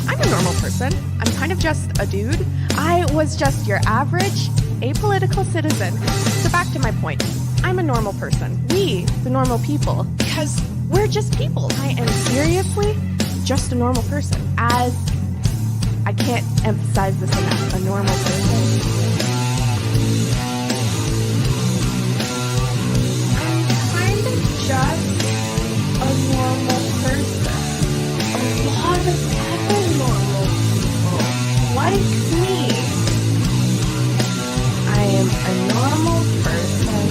I'm a normal person. I'm kind of just a dude. I was just your average, apolitical citizen. So back to my point. I'm a normal person. We, the normal people, because we're just people. I am seriously just a normal person. As I can't emphasize this enough, a normal person. I'm kind of just a normal person. A lot of other normal people like me. I am a normal person.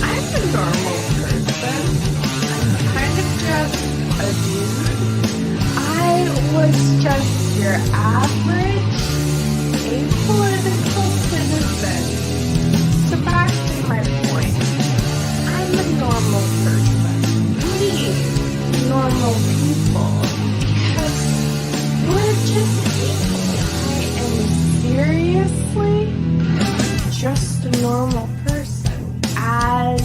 I'm a normal person. I'm kind of just a dude. I was just your average, apolitical citizen. So back to my point. I'm a normal person. We, normal people. Because we're just people. I am seriously just a normal person. As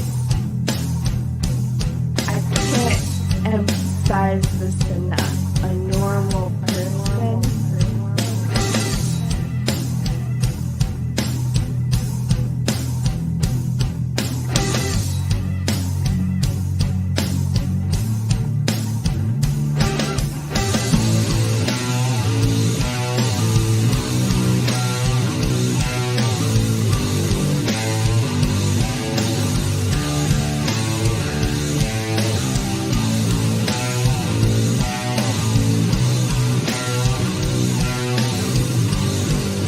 I can't emphasize this enough. A normal person.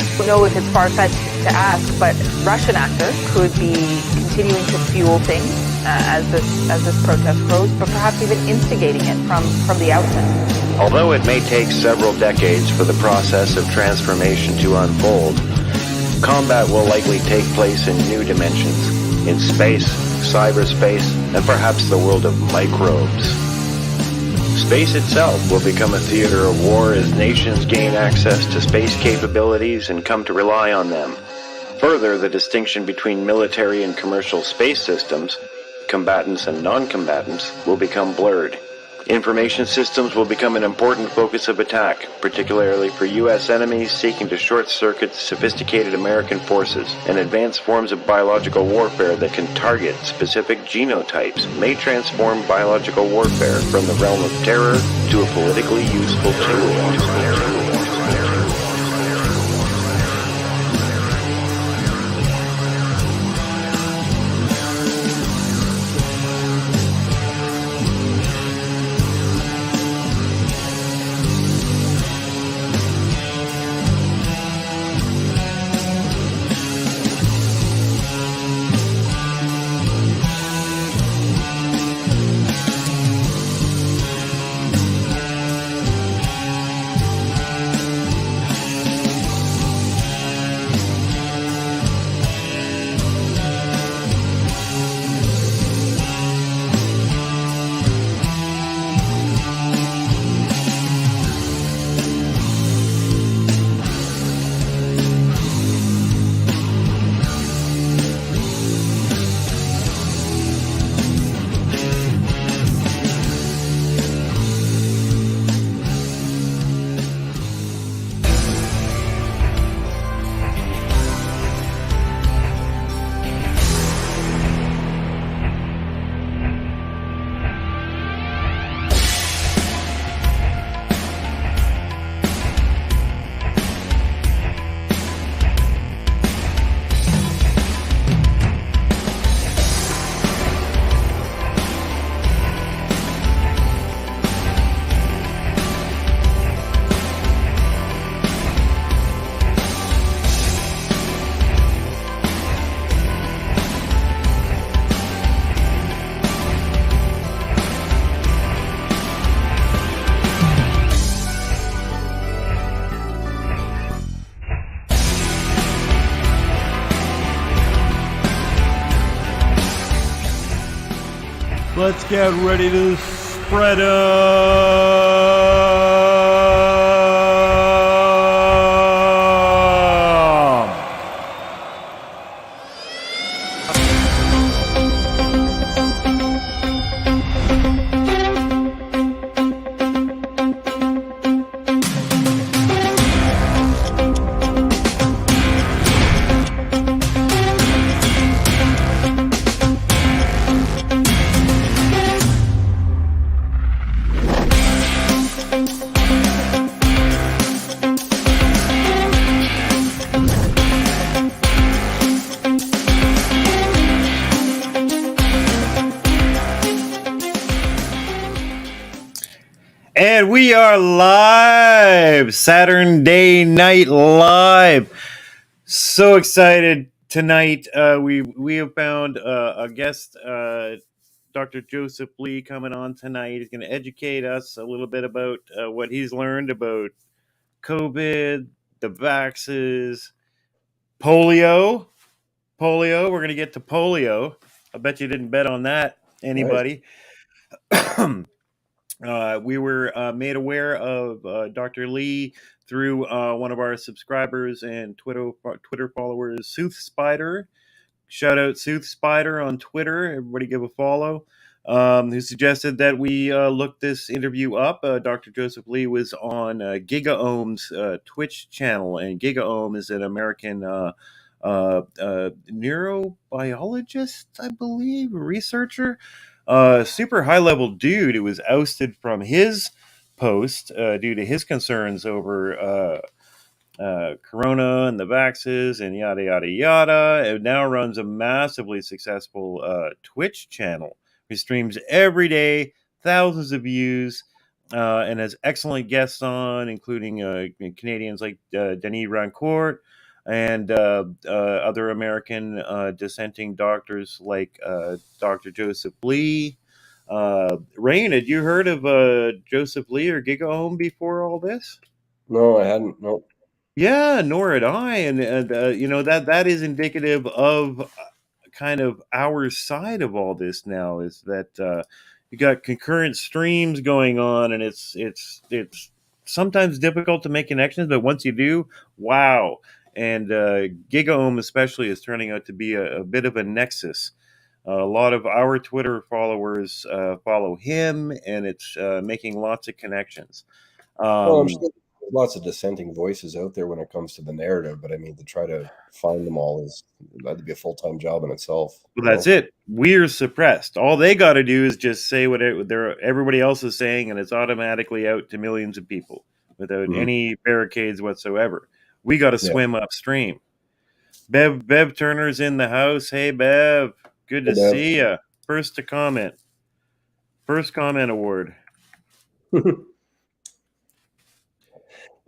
I don't know if it's far-fetched to ask, but Russian actor could be continuing to fuel things as this protest grows, but perhaps even instigating it from the outset. Although it may take several decades for the process of transformation to unfold, combat will likely take place in new dimensions, in space, cyberspace, and perhaps the world of microbes. Space itself will become a theater of war as nations gain access to space capabilities and come to rely on them. Further, the distinction between military and commercial space systems, combatants and non-combatants, will become blurred. Information systems will become an important focus of attack, particularly for U.S. enemies seeking to short-circuit sophisticated American forces, and advanced forms of biological warfare that can target specific genotypes may transform biological warfare from the realm of terror to a politically useful tool. Let's get ready to spread 'em. And we are live, Saturday Night Live. So excited tonight. We have found a guest, Dr. Joseph Lee, coming on tonight. He's going to educate us a little bit about what he's learned about COVID, the vaxes, polio. Polio. We're going to get to polio. I bet you didn't bet on that, anybody. Right. We were made aware of Dr. Lee through one of our subscribers and Twitter followers, Sooth Spider. Shout out Sooth Spider on Twitter. Everybody give a follow. Who suggested that we look this interview up. Dr. Joseph Lee was on GigaOhm's Twitch channel, and GigaOhm is an American neurobiologist, I believe, researcher. Super high level dude who was ousted from his post due to his concerns over Corona and the vaxes and yada yada yada. It now runs a massively successful Twitch channel. He streams every day, thousands of views, and has excellent guests on, including Canadians like Denis Rancourt and other American dissenting doctors like Dr. Joseph Lee. Rain, had you heard of Joseph Lee or GigaOhm before all this? No, I hadn't. No. Yeah, nor had I. And that is indicative of kind of our side of all this now, is that you got concurrent streams going on, and it's sometimes difficult to make connections, but once you do, wow. And GigaOhm especially is turning out to be a bit of a nexus. A lot of our Twitter followers follow him, and it's making lots of connections. I'm sure there's lots of dissenting voices out there when it comes to the narrative, but I mean, to try to find them all that'd be a full-time job in itself. Well, that's it. We're suppressed. All they got to do is just say what everybody else is saying, and it's automatically out to millions of people without any barricades whatsoever. We got to swim upstream. Bev Turner's in the house. Hey, Bev. Good to see you. First comment award.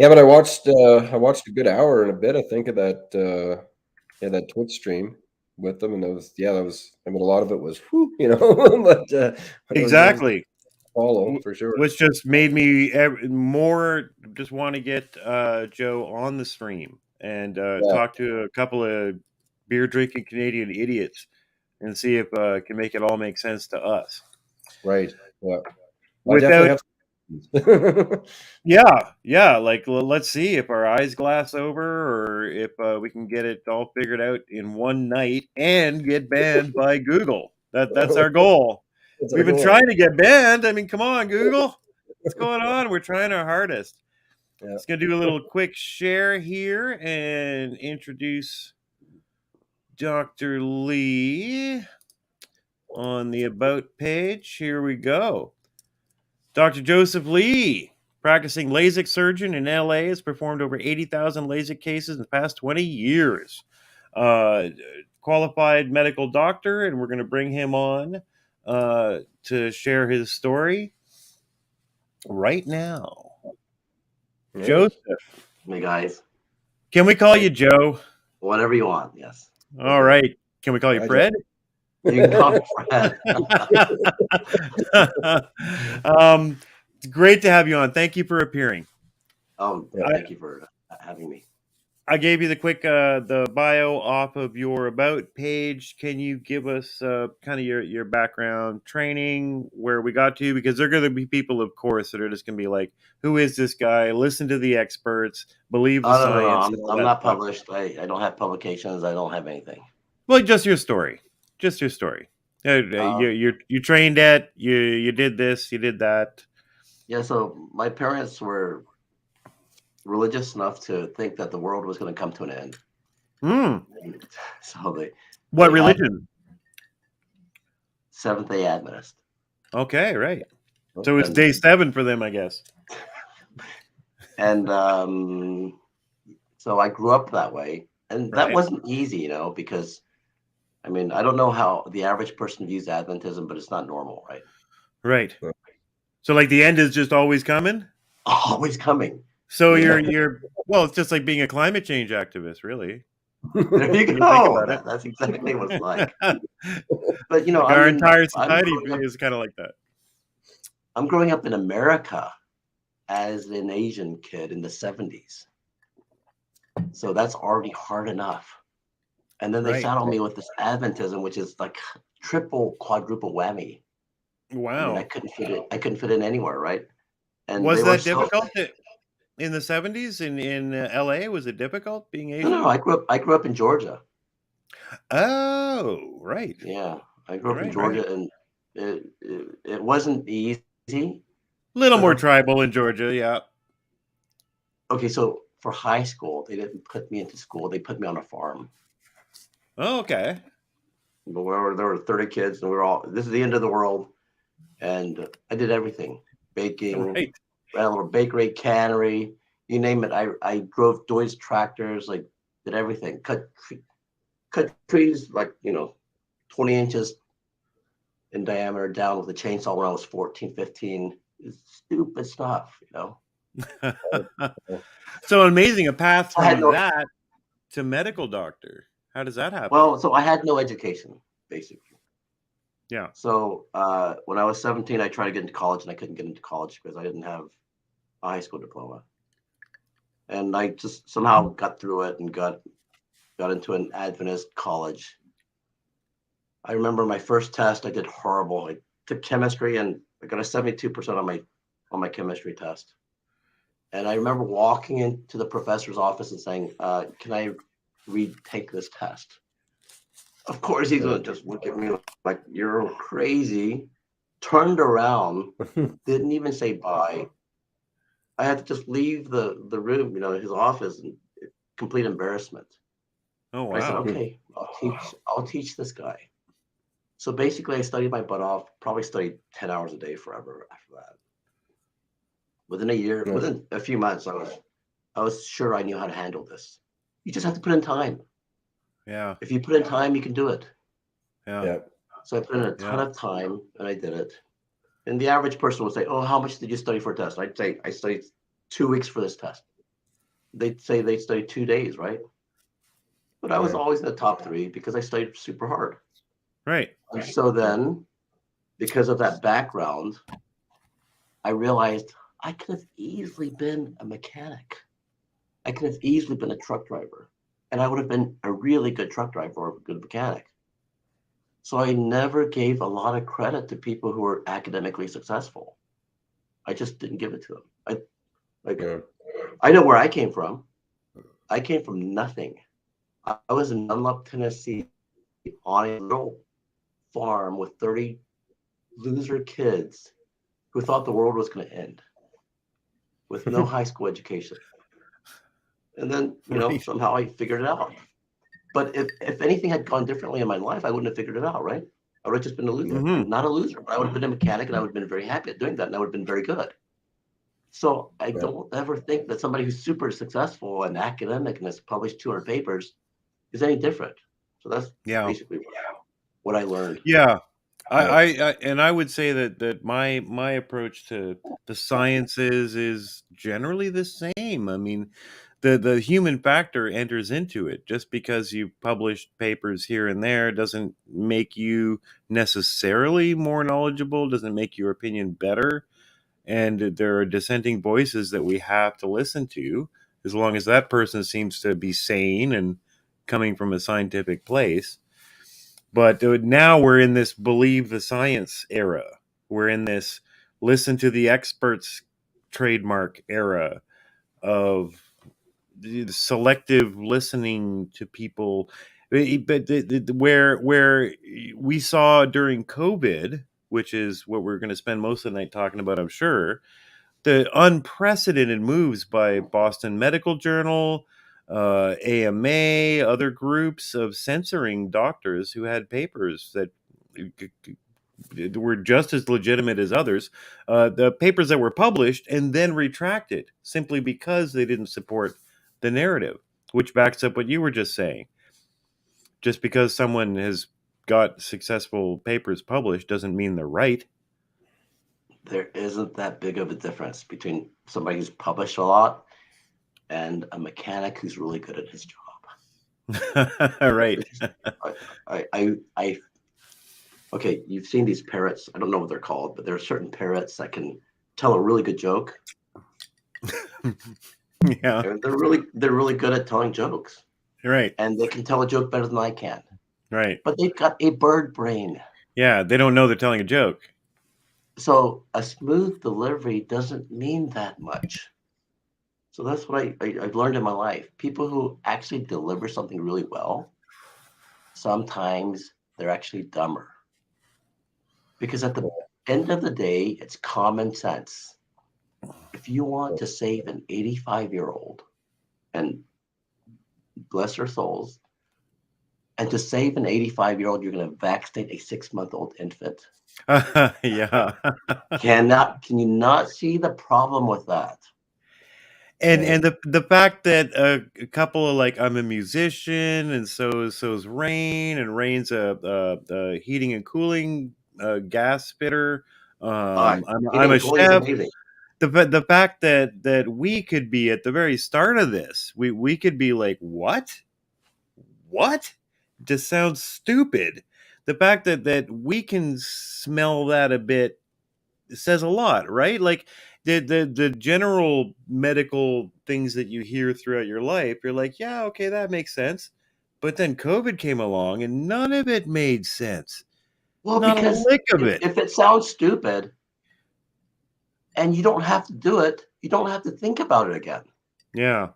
Yeah, but I watched a good hour and a bit, I think, of that Twitch stream with them, and that was I mean, a lot of it was but exactly follow for sure, which just made me more just want to get Joe on the stream and talk to a couple of beer drinking Canadian idiots and see if can make it all make sense to us. Right. Yeah. Without yeah, like let's see if our eyes glass over, or if we can get it all figured out in one night and get banned by Google. That's our goal. We've been trying to get banned. I mean, come on, Google. What's going on? We're trying our hardest. Yeah. Just going to do a little quick share here and introduce Dr. Lee on the About page. Here we go. Dr. Joseph Lee, practicing LASIK surgeon in LA, has performed over 80,000 LASIK cases in the past 20 years. Qualified medical doctor, and we're going to bring him on to share his story right now. Yeah. Joseph. Hey, guys. Can we call you Joe? Whatever you want, yes. All right. Can we call you Fred? You can call me Fred. It's great to have you on. Thank you for appearing. Thank you for having me. I gave you the quick the bio off of your About page. Can you give us kind of your background, training, where we got to? Because there are going to be people, of course, that are just going to be like, who is this guy? Listen to the experts. Believe the science. No. I'm not published. I don't have publications. I don't have anything. Well, just your story. Just your story. You trained at, you did this, you did that. Yeah, so my parents were religious enough to think that the world was going to come to an end. So What religion? Seventh-day Adventist. Okay, right. So it's day 7 for them, I guess. And so I grew up that way, and that Right. wasn't easy, because I mean, I don't know how the average person views Adventism, but it's not normal, right? Right. So like the end is just always coming. Always coming. So Yeah. you're well, it's just like being a climate change activist, really. There you When you think go. about it. That's exactly what it's like. Like But our entire I'm society growing up. is kind of like that. I'm growing up in America as an Asian kid in the 70s. So that's already hard enough. And then they Right. saddle me with this Adventism, which is like triple, quadruple whammy. I mean, Wow. I couldn't fit in anywhere, right? And Was they were that so difficult in the 70s in LA? Was it difficult being Asian? no. I grew up in Georgia. Oh, right. Yeah, I grew up in Right, Georgia, right. and it wasn't easy. Little more So, tribal in Georgia, yeah. okay, so for high school, they didn't put me into school. They put me on a farm. Oh, okay. But there were 30 kids, and we were all. This is the end of the world, and I did everything: baking, Right. ran a little bakery, cannery, you name it. I drove Dodge tractors, like did everything. Cut trees like 20 inches in diameter down with a chainsaw when I was 14, 15. It's stupid stuff. So amazing, a path I had from no that to medical doctor. How does that happen? Well, so I had no education basically. Yeah. So when I was 17, I tried to get into college and I couldn't get into college because I didn't have a high school diploma. And I just somehow got through it and got into an Adventist college. I remember my first test, I did horrible. I took chemistry and I got a 72% on my chemistry test. And I remember walking into the professor's office and saying, can I retake this test? Of course, he's going to just look at me like, you're crazy. Turned around, didn't even say bye. I had to just leave the room, his office, in complete embarrassment. Oh, I said, wow. okay, I'll teach this guy. So basically, I studied my butt off. Probably studied 10 hours a day forever after that. Within a year, within a few months, I was sure I knew how to handle this. You just have to put in time. Yeah. If you put in time, you can do it. Yeah. So I put in a ton of time, and I did it. And the average person would say, "Oh, how much did you study for a test?" I'd say, "I studied 2 weeks for this test." They'd say they studied 2 days, right? But I was always in the top 3 because I studied super hard. Right. And so then, because of that background, I realized I could have easily been a mechanic. I could have easily been a truck driver. And I would have been a really good truck driver or a good mechanic. So I never gave a lot of credit to people who were academically successful. I just didn't give it to them. I know where I came from. I came from nothing. I was in Dunlop, Tennessee, on a little farm with 30 loser kids who thought the world was going to end with no high school education. And then, somehow I figured it out. But if anything had gone differently in my life, I wouldn't have figured it out, right? I would have just been a loser. Not a loser, but I would have been a mechanic and I would have been very happy at doing that. And I would have been very good. So I don't ever think that somebody who's super successful and academic and has published 200 papers is any different. So that's basically what I learned. Yeah. I would say that my approach to the sciences is generally the same. I mean, the human factor enters into it. Just because you published papers here and there doesn't make you necessarily more knowledgeable, doesn't make your opinion better. And there are dissenting voices that we have to listen to, as long as that person seems to be sane and coming from a scientific place. But now we're in this believe the science era. We're in this listen to the experts trademark era of the selective listening to people. But where we saw during COVID, which is what we're going to spend most of the night talking about, I'm sure, the unprecedented moves by Boston Medical Journal, AMA, other groups of censoring doctors who had papers that were just as legitimate as others. The papers that were published and then retracted simply because they didn't support the narrative, which backs up what you were just saying. Just because someone has got successful papers published doesn't mean they're right. There isn't that big of a difference between somebody who's published a lot and a mechanic who's really good at his job. Right. Okay, you've seen these parrots. I don't know what they're called, but there are certain parrots that can tell a really good joke. Yeah. They're really good at telling jokes. Right. And they can tell a joke better than I can. Right. But they've got a bird brain. Yeah, they don't know they're telling a joke. So a smooth delivery doesn't mean that much. So that's what I've learned in my life. People who actually deliver something really well, sometimes they're actually dumber. Because at the end of the day, it's common sense. If you want to save an 85-year-old, and bless their souls, and to save an 85-year-old, you're going to vaccinate a 6-month-old infant. Yeah. Can you not see the problem with that? And the fact that a couple of, like, I'm a musician, and so is Rain, and Rain's a heating and cooling gas spitter. I'm a chef. The fact that we could be at the very start of this, we could be like, what? Just sounds stupid. The fact that we can smell that a bit says a lot, right? Like the general medical things that you hear throughout your life, you're like, yeah, okay, that makes sense. But then COVID came along and none of it made sense. Well, Not because a lick of it. If it sounds stupid and you don't have to do it, you don't have to think about it again. Yeah.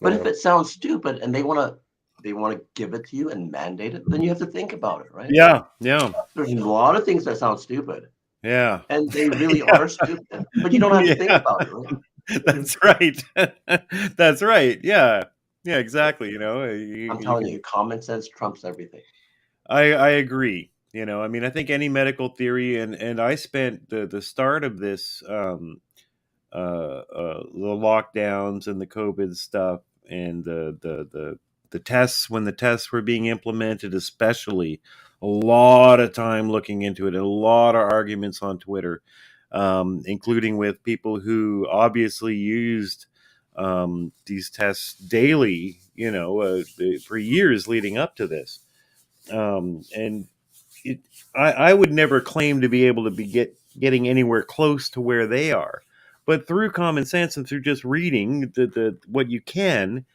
But if it sounds stupid and they want to give it to you and mandate it, then you have to think about it, right? Yeah. There's a lot of things that sound stupid. Yeah. And they really are stupid, but you don't have to think about it, right? That's right. That's right. Yeah. Yeah, exactly. I'm telling you, common sense trumps everything. I agree. I mean, I think any medical theory, and I spent the start of this, the lockdowns and the COVID stuff, and the tests, when the tests were being implemented, especially, a lot of time looking into it, a lot of arguments on Twitter, including with people who obviously used these tests daily, for years leading up to this. And I would never claim to be able to be getting anywhere close to where they are, but through common sense and through just reading the what you can,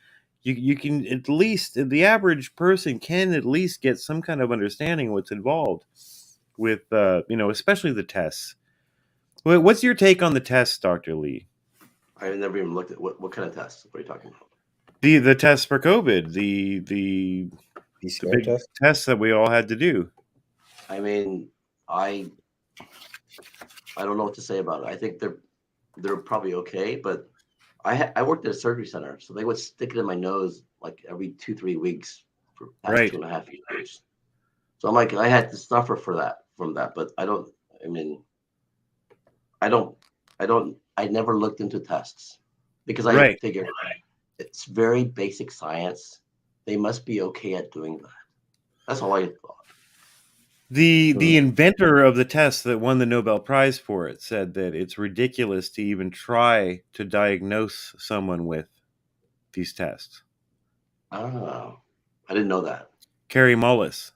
you can, at least the average person can at least get some kind of understanding of what's involved with especially the tests. What's your take on the tests, Dr. Lee? I've never even looked at what kind of tests. What are you talking about? The tests for COVID, the big tests that we all had to do. I mean, I don't know what to say about it. I think they're probably okay, but I worked at a surgery center, so they would stick it in my nose like every 2-3 weeks for the past 2.5 years. So I'm like, I had to suffer from that, but I never looked into tests because I figured it's very basic science. They must be okay at doing that. That's all I thought. The inventor of the test that won the Nobel Prize for it said that it's ridiculous to even try to diagnose someone with these tests. Oh, I didn't know that. Carrie Mullis.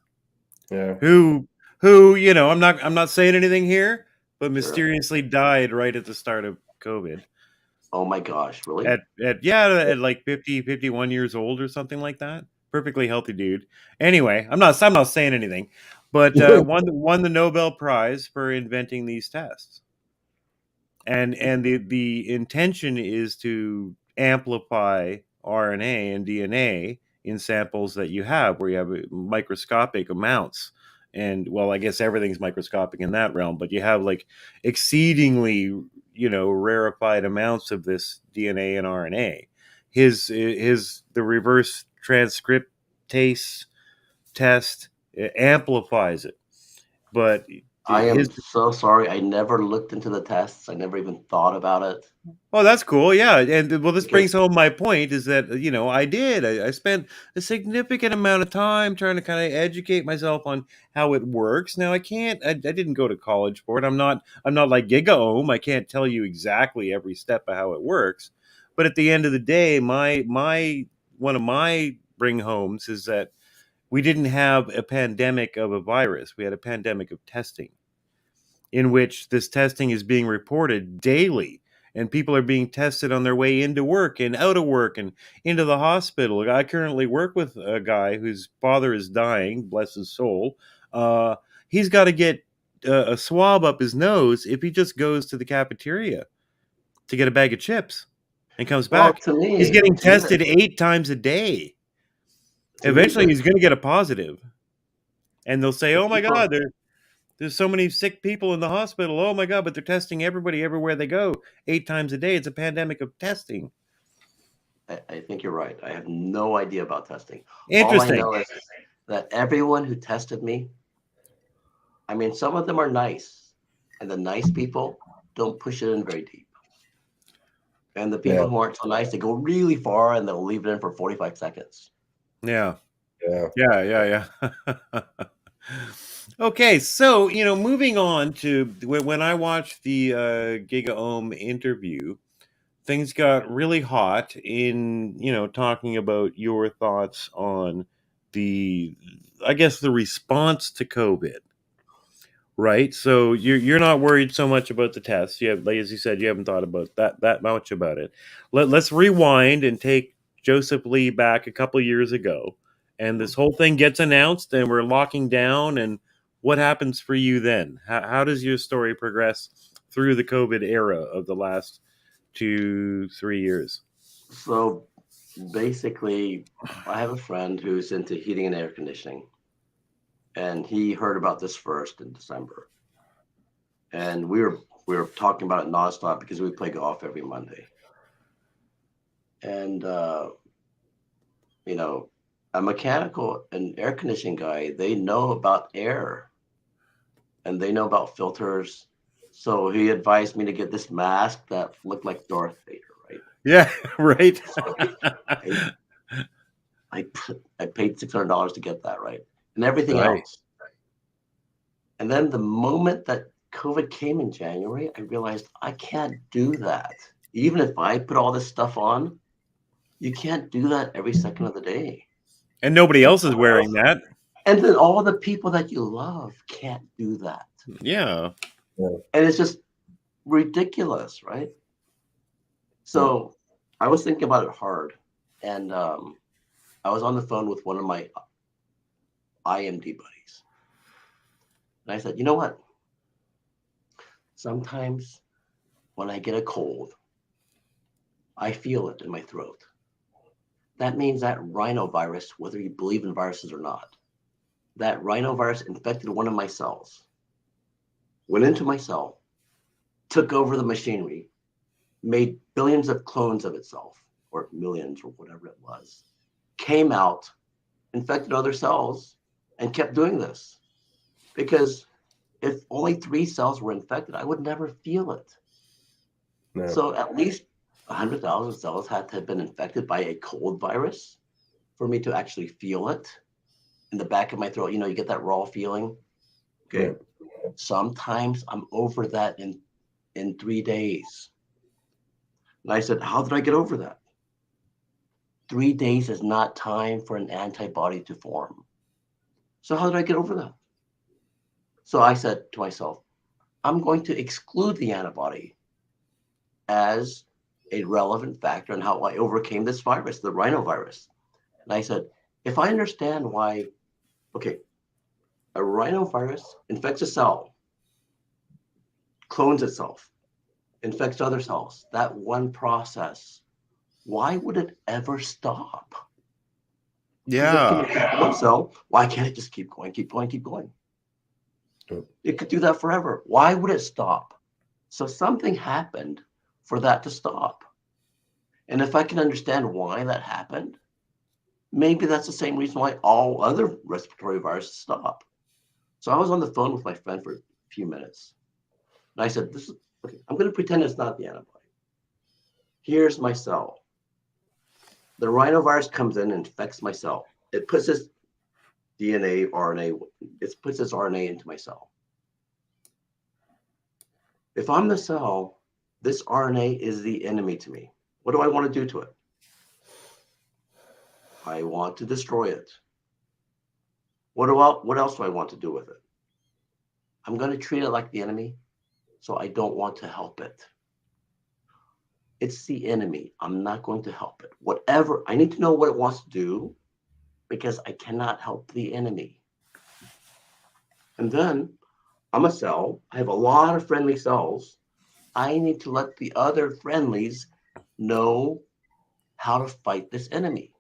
Yeah. Who I'm not saying anything here, but mysteriously died right at the start of COVID. Oh my gosh, really? At like 50, 51 years old or something like that. Perfectly healthy dude. Anyway, I'm not saying anything, but won the Nobel Prize for inventing these tests. And the intention is to amplify RNA and DNA in samples that you have, where you have microscopic amounts. And, well, I guess everything's microscopic in that realm, but you have like exceedingly, rarefied amounts of this DNA and RNA. The reverse transcriptase test amplifies it, but I his. am so sorry. I never looked into the tests. I never even thought about it. Oh, that's cool. Yeah, and well, this brings Because home my point is that I did. I spent a significant amount of time trying to kind of educate myself on how it works. Now I can't. I didn't go to college for it. I'm not like GigaOM. I can't tell you exactly every step of how it works. But at the end of the day, my one of my bring homes is that we didn't have a pandemic of a virus. We had a pandemic of testing, in which this testing is being reported daily, and people are being tested on their way into work and out of work and into the hospital. I currently work with a guy whose father is dying, bless his soul. uh, he's got to get a swab up his nose if he just goes to the cafeteria to get a bag of chips and comes well, back. He's getting to me, tested 8 times a day. to me, Eventually he's going to get a positive, and they'll say, the oh my people, god, there's so many sick people in the hospital. Oh my God, but they're testing everybody everywhere they go 8 times a day. It's a pandemic of testing. I think you're right. I have no idea about testing. All I Interesting. know is that everyone who tested me, I mean, some of them are nice, and the nice people don't push it in very deep. And the people Yeah. who aren't so nice, they go really far and they'll leave it in for 45 seconds. Yeah. Yeah. Yeah. Okay, so moving on to when I watched the GigaOM interview, things got really hot in talking about your thoughts on the, I guess, the response to COVID. Right. So you're not worried so much about the tests. You have, like, as you said, you haven't thought about that much about it. Let's rewind and take Joseph Lee back a couple years ago, and this whole thing gets announced, and we're locking down. And what happens for you then? How does your story progress through the COVID era of the last 2-3 years? So basically, I have a friend who's into heating and air conditioning, and he heard about this first in December. And we were talking about it nonstop because we play golf every Monday. And a mechanical and air conditioning guy, they know about air and they know about filters. So he advised me to get this mask that looked like Darth Vader, right? Yeah. Right. So I paid $600 to get that, right? And everything Right. else. And then the moment that COVID came in January, I realized I can't do that. Even if I put all this stuff on, you can't do that every second of the day. And nobody else is wearing that. And then all the people that you love can't do that. Yeah. And it's just ridiculous, right? So I was thinking about it hard. And I was on the phone with one of my IMD buddies. And I said, you know what? Sometimes when I get a cold, I feel it in my throat. That means that rhinovirus, whether you believe in viruses or not, that rhinovirus infected one of my cells, went into my cell, took over the machinery, made billions of clones of itself, or millions, or whatever it was, came out, infected other cells, and kept doing this. Because if only 3 cells were infected, I would never feel it. No. So at least 100,000 cells had to have been infected by a cold virus for me to actually feel it in the back of my throat. You get that raw feeling. Okay. Yeah. Sometimes I'm over that in 3 days. And I said, how did I get over that? 3 days is not time for an antibody to form. So how did I get over that? So I said to myself, I'm going to exclude the antibody as a relevant factor in how I overcame this virus, the rhinovirus. And I said, if I understand why, okay, a rhinovirus infects a cell, clones itself, infects other cells, that one process, why would it ever stop? Yeah. One cell, why can't it just keep going, keep going, keep going? It could do that forever. Why would it stop? So something happened for that to stop. And if I can understand why that happened, maybe that's the same reason why all other respiratory viruses stop. So I was on the phone with my friend for a few minutes. And I said, "This is okay. I'm going to pretend it's not the antibody. Here's my cell. The rhinovirus comes in and infects my cell. It puts its DNA, RNA, it puts its RNA into my cell. If I'm the cell, this RNA is the enemy to me. What do I want to do to it? I want to destroy it. What else do I want to do with it? I'm going to treat it like the enemy, so I don't want to help it. It's the enemy. I'm not going to help it. Whatever, I need to know what it wants to do because I cannot help the enemy. And then I'm a cell. I have a lot of friendly cells. I need to let the other friendlies know how to fight this enemy.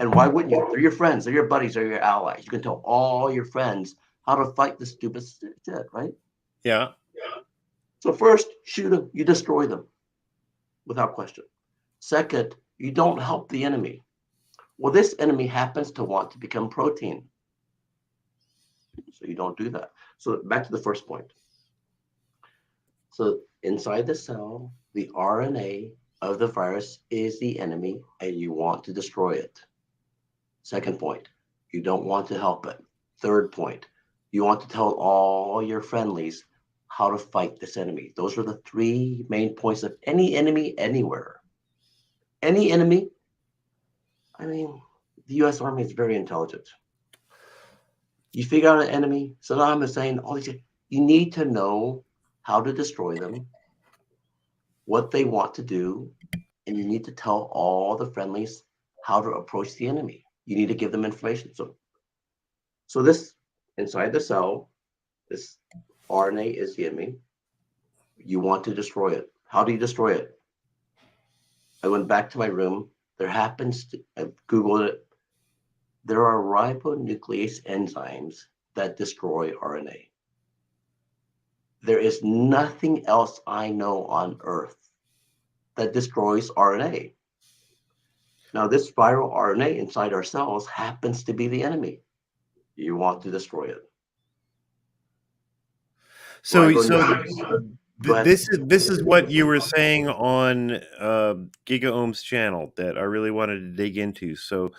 And why wouldn't you? They're your friends, they're your buddies, they're your allies. You can tell all your friends how to fight this stupid shit, right? Yeah. So first, shoot them, you destroy them without question. Second, you don't help the enemy. Well, this enemy happens to want to become protein. So you don't do that. So back to the first point. So inside the cell, the RNA of the virus is the enemy and you want to destroy it. Second point, you don't want to help it. Third point, you want to tell all your friendlies how to fight this enemy. Those are the three main points of any enemy anywhere. Any enemy, I mean, the US Army is very intelligent. You figure out an enemy, Saddam Hussein, all these, you need to know how to destroy them, what they want to do, and you need to tell all the friendlies how to approach the enemy. You need to give them information. So this, inside the cell, this RNA is the enemy. You want to destroy it. How do you destroy it? I went back to my room. There happens to, I Googled it. There are ribonuclease enzymes that destroy RNA. There is nothing else I know on Earth that destroys RNA. Now, this viral RNA inside our cells happens to be the enemy. You want to destroy it. So, Go ahead. this is what you were saying on GigaOhm's channel that I really wanted to dig into. So,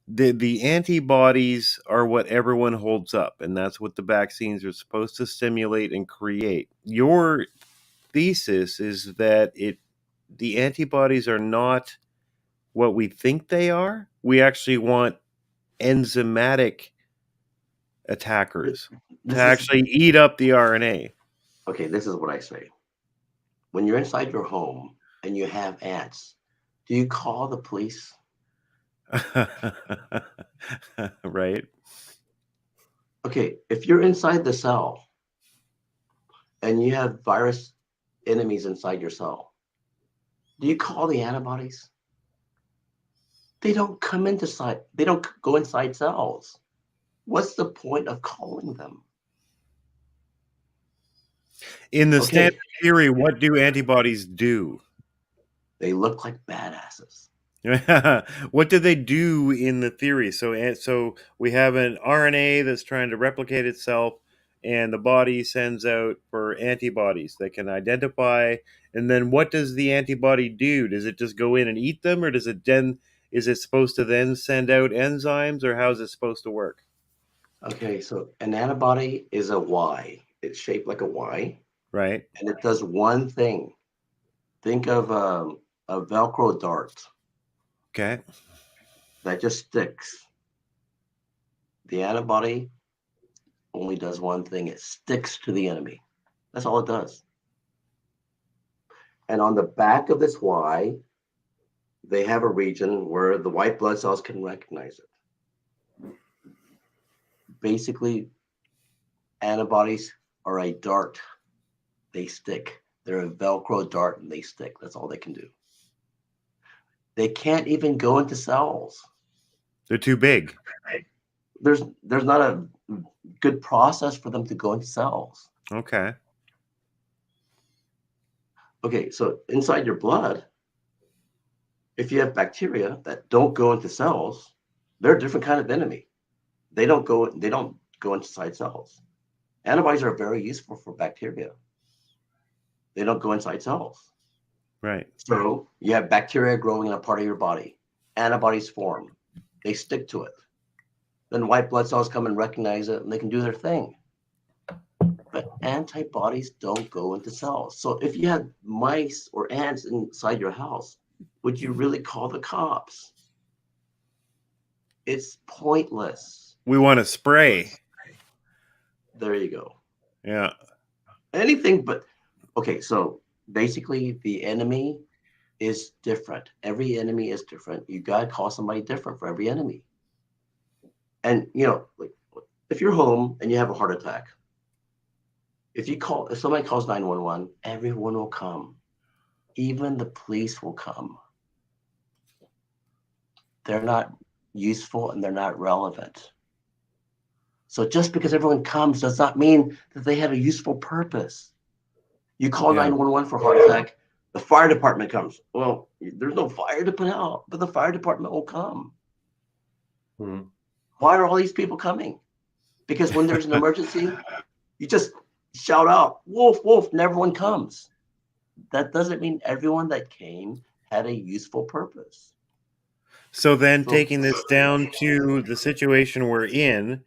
the antibodies are what everyone holds up, and that's what the vaccines are supposed to stimulate and create. Your thesis is that the antibodies are not what we think they are. We actually want enzymatic attackers to actually eat up the RNA. Okay, this is what I say. When you're inside your home and you have ants, do you call the police? Right. Okay, if you're inside the cell and you have virus enemies inside your cell, do you call the antibodies? They don't come inside. They don't go inside cells. What's the point of calling them? In the standard theory, what do antibodies do? They look like badasses. What do they do in the theory? So we have an RNA that's trying to replicate itself, and the body sends out for antibodies that can identify. And then what does the antibody do? Does it just go in and eat them, or is it supposed to then send out enzymes, or how is it supposed to work? Okay, so an antibody is a Y. It's shaped like a Y. Right. And it does one thing. Think of a Velcro dart. Okay. That just sticks. The antibody only does one thing. It sticks to the enemy. That's all it does. And on the back of this Y, they have a region where the white blood cells can recognize it. Basically, antibodies are a dart. They stick. They're a Velcro dart and they stick. That's all they can do. They can't even go into cells. They're too big. There's not a good process for them to go into cells. Okay. Okay, so inside your blood, if you have bacteria that don't go into cells, they're a different kind of enemy. They don't go inside cells. Antibodies are very useful for bacteria. They don't go inside cells. Right. So you have bacteria growing in a part of your body. Antibodies form. They stick to it. Then white blood cells come and recognize it, and they can do their thing. But antibodies don't go into cells. So if you had mice or ants inside your house, would you really call the cops? It's pointless. We want to spray. There you go. Yeah. Anything but, okay, so basically the enemy is different. Every enemy is different. You got to call somebody different for every enemy. And, like if you're home and you have a heart attack, if somebody calls 911, everyone will come. Even the police will come. They're not useful and they're not relevant. So just because everyone comes does not mean that they have a useful purpose. You call 911 for a heart attack, the fire department comes. Well, there's no fire to put out, but the fire department will come. Hmm. Why are all these people coming? Because when there's an emergency, you just shout out, wolf, wolf, and everyone comes. That doesn't mean everyone that came had a useful purpose. So then, taking this down to the situation we're in,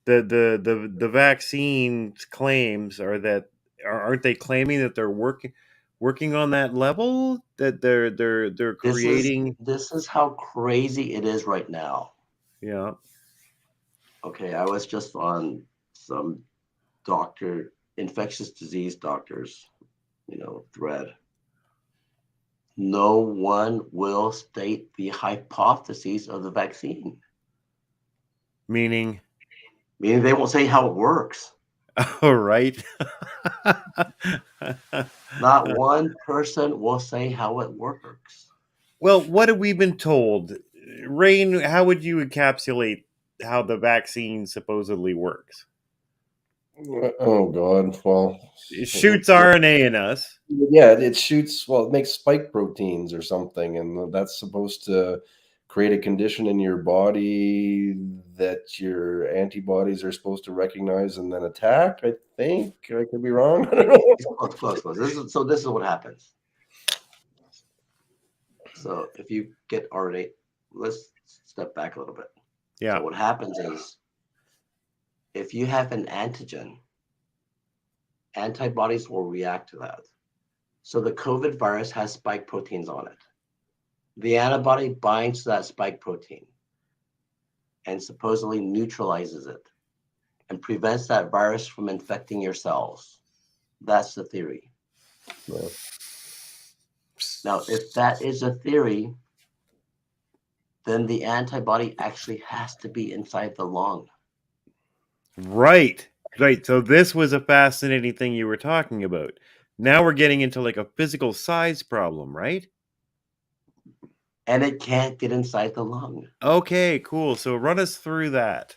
the vaccine claims are that aren't they claiming that they're working on that level, that they're creating? This is how crazy it is right now. Yeah. Okay, I was just on some infectious disease doctors, thread. No one will state the hypotheses of the vaccine. Meaning They won't say how it works. Oh, right. Not one person will say how it works. Well, what have we been told? Rain, how would you encapsulate how the vaccine supposedly works? Oh God! Well, It shoots RNA in us. yeah, it shoots. Well, it makes spike proteins or something, and that's supposed to create a condition in your body that your antibodies are supposed to recognize and then attack. I think I could be wrong. I don't know. It's close. This is what happens. So if you get RNA, let's step back a little bit. Yeah. So what happens is, if you have an antigen, antibodies will react to that. So the COVID virus has spike proteins on it. The antibody binds to that spike protein and supposedly neutralizes it and prevents that virus from infecting your cells. That's the theory. Yeah. Now, if that is a theory, then the antibody actually has to be inside the lung. Right. So this was a fascinating thing you were talking about. Now we're getting into like a physical size problem, right? And it can't get inside the lung. Okay, cool. So run us through that.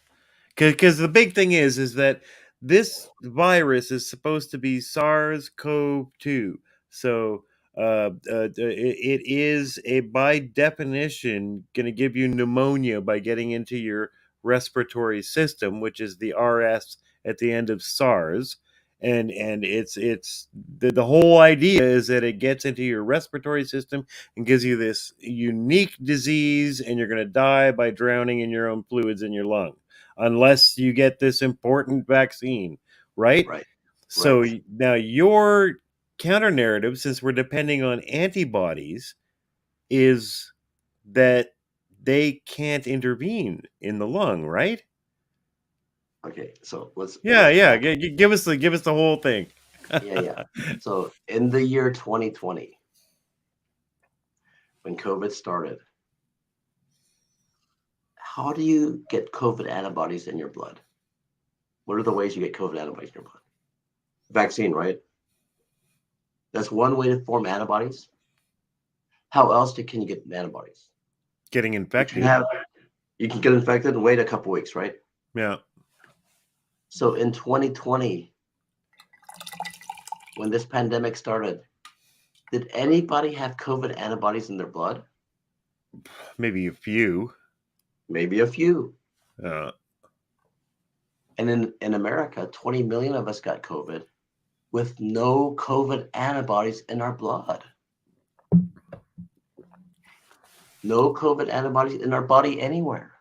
Because the big thing is that this virus is supposed to be SARS-CoV-2. So it is by definition going to give you pneumonia by getting into your respiratory system, which is the RS at the end of SARS. And it's the whole idea is that it gets into your respiratory system and gives you this unique disease, and you're going to die by drowning in your own fluids in your lung unless you get this important vaccine, right? Right. So now your counter narrative, since we're depending on antibodies, is that they can't intervene in the lung, right? Okay, so let's give us the whole thing. Yeah. So in the year 2020, when COVID started, how do you get COVID antibodies in your blood? What are the ways you get COVID antibodies in your blood? Vaccine, right? That's one way to form antibodies. How else can you get antibodies? Getting infected. You can get infected and wait a couple weeks, right? Yeah. So in 2020, when this pandemic started, did anybody have COVID antibodies in their blood? Maybe a few. Maybe a few. And in America, 20 million of us got COVID with no COVID antibodies in our blood. No COVID antibodies in our body anywhere.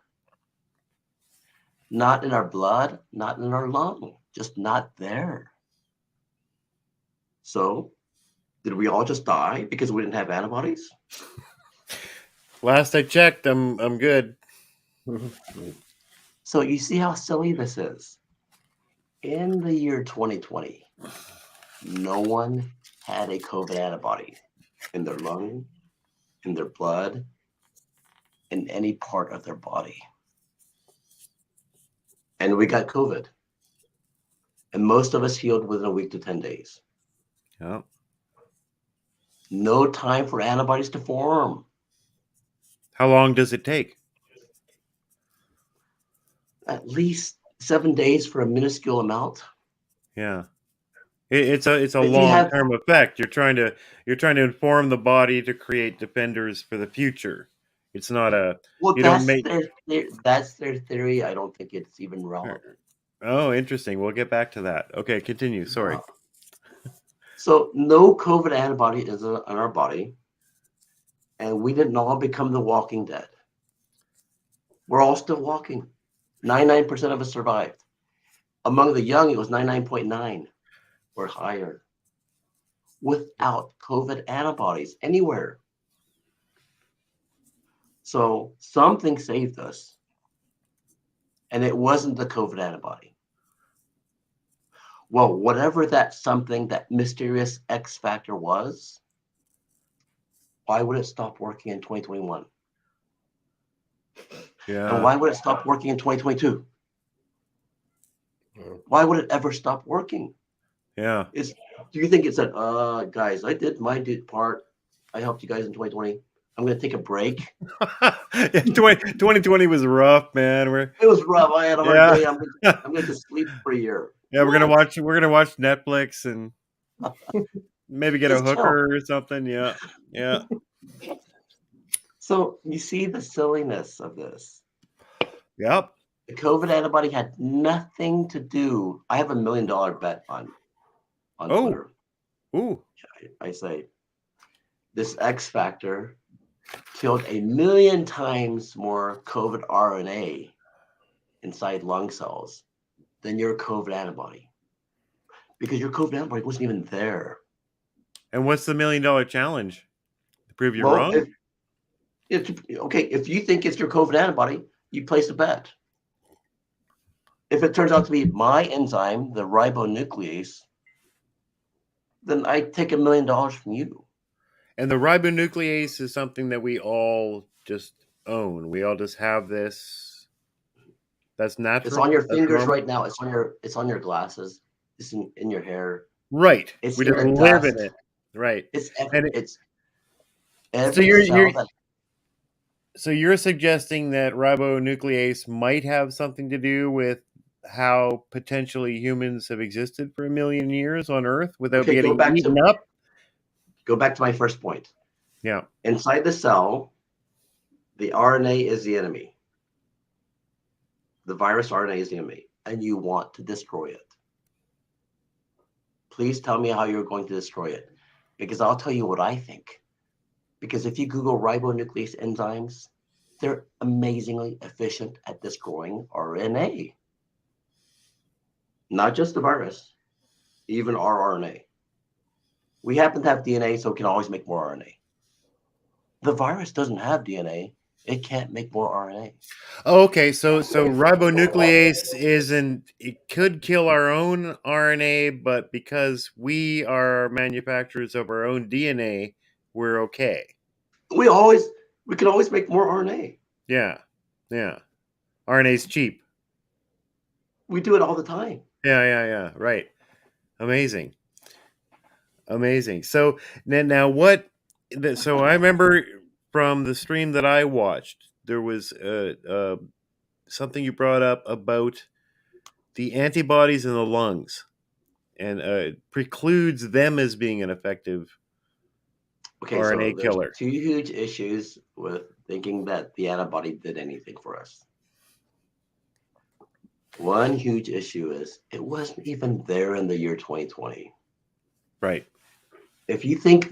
Not in our blood, not in our lung, just not there. So, did we all just die because we didn't have antibodies? Last I checked, I'm good. So you see how silly this is. In the year 2020, no one had a COVID antibody in their lung, in their blood, in any part of their body. And we got COVID. And most of us healed within a week to 10 days. Yeah. No time for antibodies to form. How long does it take? At least 7 days for a minuscule amount. Yeah. It's a If you long term effect. You're trying to inform the body to create defenders for the future. It's not a Well, you don't make. that's their theory. I don't think it's even relevant. Oh, interesting. We'll get back to that. Okay, continue. Sorry. So no COVID antibody is in our body, and we didn't all become the Walking Dead. We're all still walking. 99% of us survived. Among the young, it was 99.9 or higher without COVID antibodies anywhere. So something saved us, and it wasn't the COVID antibody. Well, whatever that something, that mysterious X factor was, why would it stop working in 2021? Yeah. And why would it stop working in 2022? Why would it ever stop working? Yeah. Do you think it said, guys, I did my part. I helped you guys in 2020. I'm going to take a break. 2020 was rough, man. It was rough. I had a hard day. I'm going to sleep for a year. Yeah, we're gonna watch Netflix and maybe get a hooker or something. Yeah. Yeah. So you see the silliness of this. Yep. The COVID antibody had nothing to do. I have $1 million bet on Twitter. Ooh. I say this X factor killed 1 million times more COVID RNA inside lung cells than your COVID antibody, because your COVID antibody wasn't even there. And what's the $1 million challenge? To prove you're wrong? If you think it's your COVID antibody, you place a bet. If it turns out to be my enzyme, the ribonuclease, then I take $1 million from you. And the ribonuclease is something that we all just own. We all just have this. That's natural. It's on your fingers right now. It's on your glasses. It's in your hair. Right. It's we just live in it. Right. So you're suggesting that ribonuclease might have something to do with how potentially humans have existed for 1 million years on Earth without getting eaten up? Go back to my first point. Yeah. Inside the cell, the RNA is the enemy. The virus RNA is the enemy, and you want to destroy it. Please tell me how you're going to destroy it, because I'll tell you what I think. Because if you Google ribonuclease enzymes, they're amazingly efficient at destroying RNA. Not just the virus, even our RNA. We happen to have DNA, so it can always make more RNA. The virus doesn't have DNA. It can't make more RNA. Okay, so ribonuclease it could kill our own RNA, but because we are manufacturers of our own DNA, we're okay. We can always make more RNA. Yeah. RNA's cheap. We do it all the time. Yeah. Right. Amazing. So now what? So I remember from the stream that I watched, there was something you brought up about the antibodies in the lungs, and precludes them as being an effective RNA killer. There's 2 huge issues with thinking that the antibody did anything for us. One huge issue is it wasn't even there in the year 2020. Right. If you think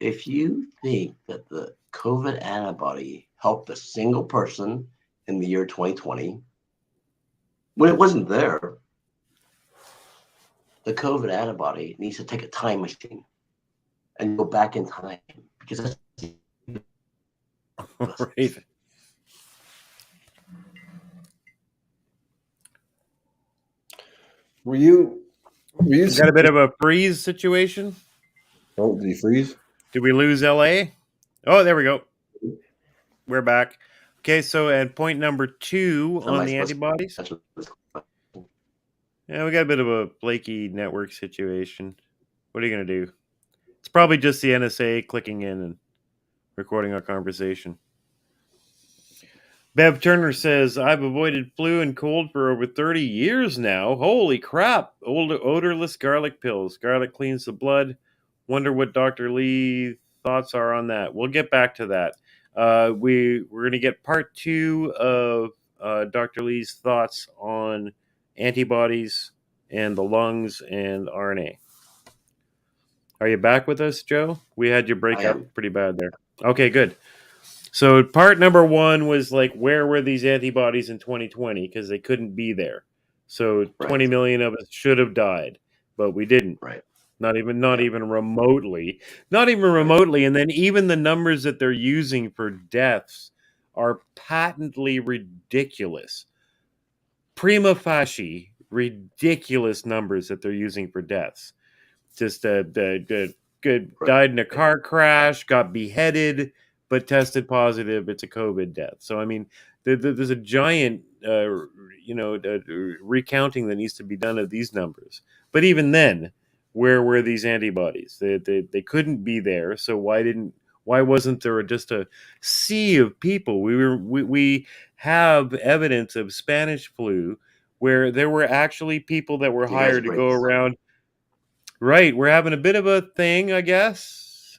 if you think that the COVID antibody helped a single person in the year 2020, when it wasn't there, the COVID antibody needs to take a time machine and go back in time because that's Right. Were you Got a bit of a freeze situation. Oh, did he freeze? Did we lose LA? Oh, there we go. We're back. Okay, so at point number 2 on the antibodies. Yeah, we got a bit of a flaky network situation. What are you going to do? It's probably just the NSA clicking in and recording our conversation. Bev Turner says, I've avoided flu and cold for over 30 years now. Holy crap. Odorless garlic pills. Garlic cleans the blood. Wonder what Dr. Lee thoughts are on that. We'll get back to that. We're going to get part 2 of Dr. Lee's thoughts on antibodies and the lungs and RNA. Are you back with us, Joe? We had you break up pretty bad there. Okay, good. So part number 1 was like, where were these antibodies in 2020? Because they couldn't be there. So 20 million of us should have died, but we didn't. Right. Not even remotely. Not even remotely. And then even the numbers that they're using for deaths are patently ridiculous. Prima facie, ridiculous numbers that they're using for deaths. Just died in a car crash, got beheaded, but tested positive. It's a COVID death. So, I mean, there's a giant, recounting that needs to be done of these numbers. But even then, where were these antibodies? They couldn't be there. So why wasn't there just a sea of people? We have evidence of Spanish flu where there were actually people that were hired to go around. Right. We're having a bit of a thing, I guess.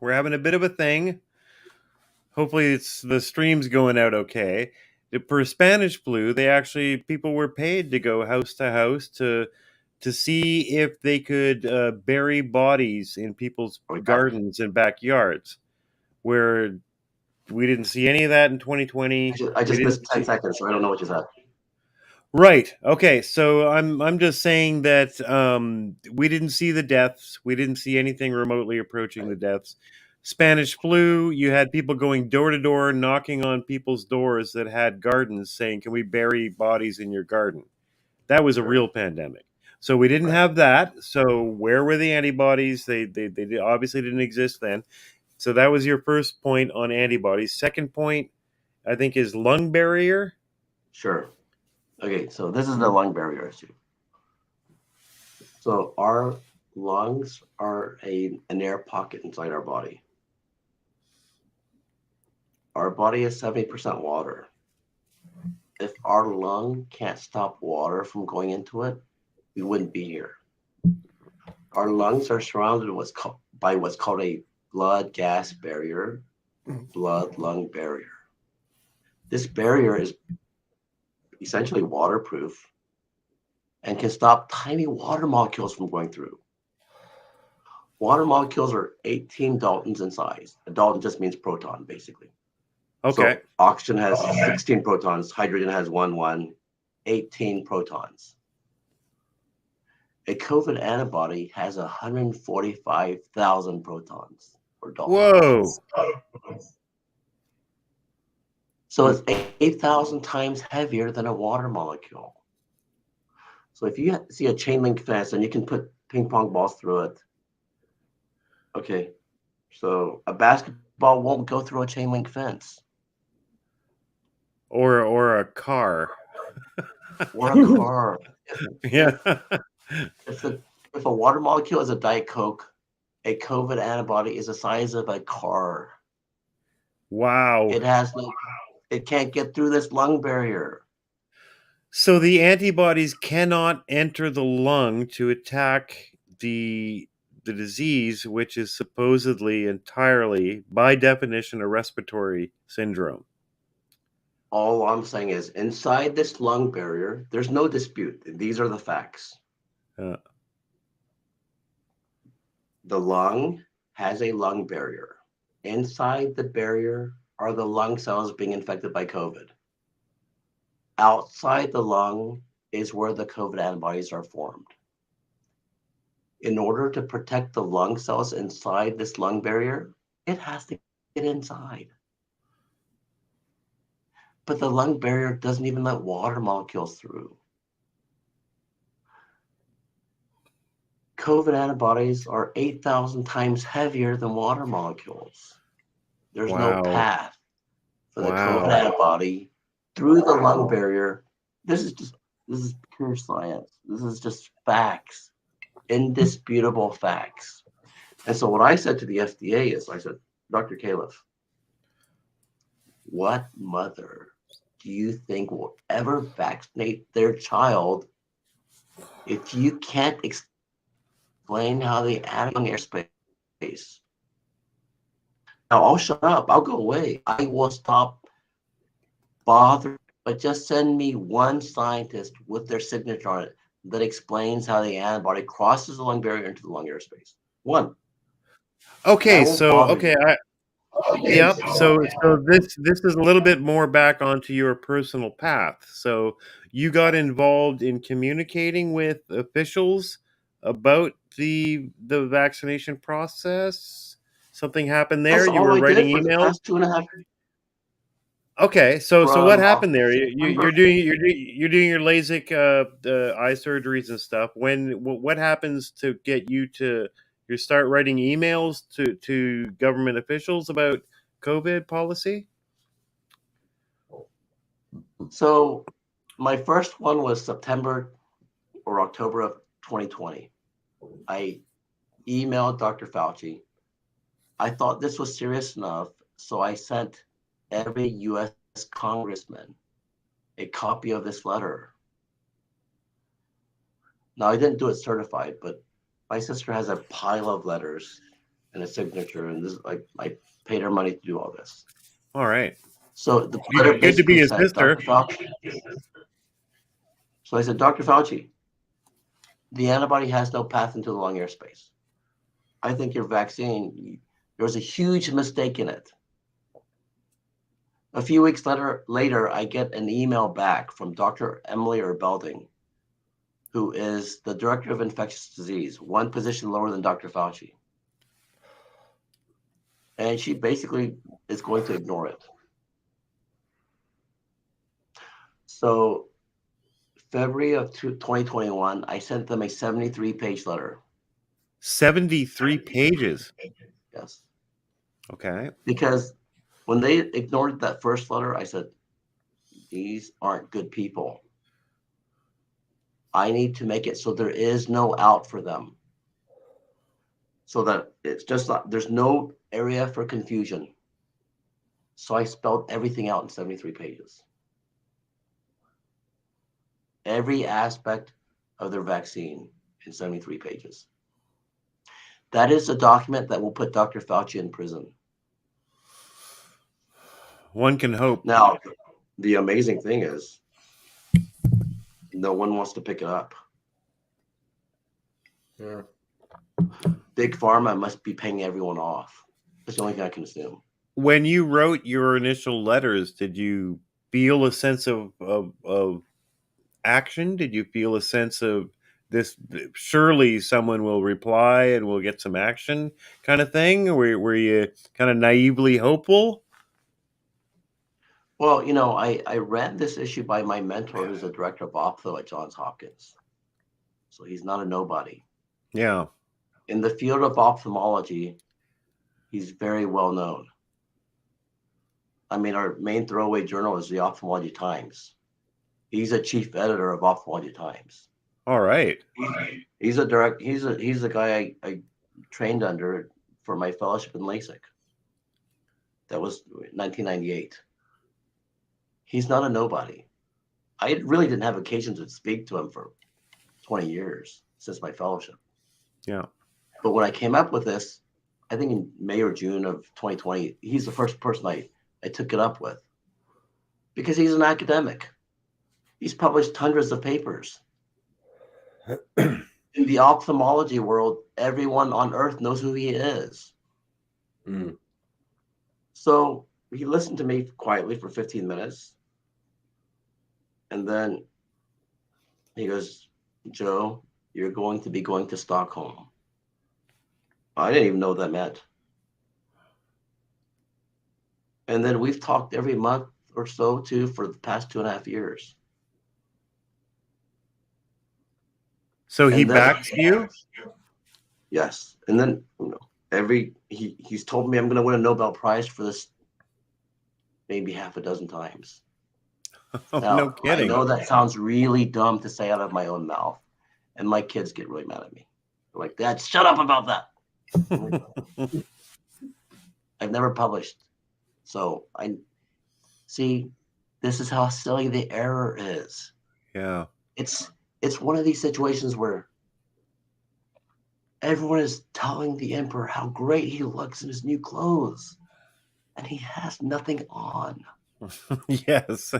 We're having a bit of a thing. Hopefully the stream's going out okay. For Spanish flu, people were paid to go house to house to see if they could bury bodies in people's gardens and backyards, where we didn't see any of that in 2020. I just missed 10 seconds, so I don't know what you said. Right. Okay. So I'm just saying that we didn't see the deaths. We didn't see anything remotely approaching the deaths. Spanish flu, you had people going door to door, knocking on people's doors that had gardens, saying, "Can we bury bodies in your garden?" That was a real pandemic. So we didn't have that. So where were the antibodies? They obviously didn't exist then. So that was your first point on antibodies. Second point, I think, is lung barrier. Sure. Okay, so this is the lung barrier issue. So our lungs are an air pocket inside our body. Our body is 70% water. If our lung can't stop water from going into it, we wouldn't be here. Our lungs are surrounded by what's called a blood-gas barrier, blood-lung barrier. This barrier is essentially waterproof and can stop tiny water molecules from going through. Water molecules are 18 daltons in size. A dalton just means proton, basically. Okay. So oxygen has 16 protons, hydrogen has 18 protons. A COVID antibody has 145,000 protons or daltons. Whoa. So it's 8,000 times heavier than a water molecule. So if you see a chain link fence and you can put ping pong balls through it, okay, so a basketball won't go through a chain link fence. Or a car. Or a car. Yeah. If a water molecule is a Diet Coke, a COVID antibody is the size of a car. Wow. It can't get through this lung barrier. So the antibodies cannot enter the lung to attack the disease, which is supposedly entirely, by definition, a respiratory syndrome. All I'm saying is inside this lung barrier, there's no dispute. These are the facts. Uh, The lung has a lung barrier. Inside the barrier are the lung cells being infected by COVID. Outside the lung is where the COVID antibodies are formed. In order to protect the lung cells inside this lung barrier, it has to get inside. But the lung barrier doesn't even let water molecules through. COVID antibodies are 8,000 times heavier than water molecules. There's no wow. path for the COVID Wow. antibody through the lung barrier. This is pure science. This is just facts, indisputable facts. And so what I said to the FDA is, I said, Dr. Califf, what mother do you think will ever vaccinate their child if you can't explain how they add on airspace? Now I'll shut up. I'll go away. I will stop bothering, but just send me one scientist with their signature on it that explains how the antibody crosses the lung barrier into the lung airspace. One. Okay, That won't so bother okay, you. yep. So this is a little bit more back onto your personal path. So you got involved in communicating with officials about the vaccination process. Something happened there. That's You all were I writing did for the emails. past 2.5 years, Okay, so what from happened there? September. You're doing your LASIK eye surgeries and stuff. What happens to get you to you start writing emails to government officials about COVID policy? So my first one was September or October of 2020. I emailed Dr. Fauci. I thought this was serious enough, so I sent every U.S. congressman a copy of this letter. Now, I didn't do it certified, but my sister has a pile of letters and a signature, and this like I paid her money to do all this. All right, So the letter good to be basically his said, sister. Dr. Fauci. So I said, Dr. Fauci, the antibody has no path into the lung airspace. I think your vaccine, there was a huge mistake in it. A few weeks later, I get an email back from Dr. Emily Erbelding, who is the director of infectious disease, one position lower than Dr. Fauci. And she basically is going to ignore it. So February of 2021, I sent them a 73-page letter. 73 pages. Yes. Okay. Because when they ignored that first letter, I said, these aren't good people. I need to make it so there is no out for them. So that it's just not, there's no area for confusion. So I spelled everything out in 73 pages. Every aspect of their vaccine in 73 pages. That is a document that will put Dr. Fauci in prison. One can hope. Now, the amazing thing is, no one wants to pick it up. Yeah. Big Pharma must be paying everyone off. That's the only thing I can assume. When you wrote your initial letters, did you feel a sense of action? Did you feel a sense of this? Surely someone will reply and we'll get some action, kind of thing. Or were you kind of naively hopeful? Well, I ran this issue by my mentor, who's the director of ophtho at Johns Hopkins. So he's not a nobody. Yeah. In the field of ophthalmology, he's very well known. I mean, our main throwaway journal is the Ophthalmology Times. He's a chief editor of Ophthalmology Times. All right. He's the guy I trained under for my fellowship in LASIK. That was 1998. He's not a nobody. I really didn't have occasion to speak to him for 20 years since my fellowship. Yeah. But when I came up with this, I think in May or June of 2020, he's the first person I took it up with. because he's an academic. He's published hundreds of papers. In the ophthalmology world, everyone on earth knows who he is. Mm. So he listened to me quietly for 15 minutes. And then he goes, Joe, you're going to be going to Stockholm. I didn't even know what that meant. And then we've talked every month or so too for the past 2.5 years. So he And then- backs you? Yes. And then he's told me I'm going to win a Nobel Prize for this maybe half a dozen times. Oh, Now, no kidding. I know that sounds really dumb to say out of my own mouth, and my kids get really mad at me. They're like, Dad, shut up about that. I've never published. So I see, this is how silly the error is. Yeah. It's one of these situations where everyone is telling the emperor how great he looks in his new clothes, and he has nothing on. Yes.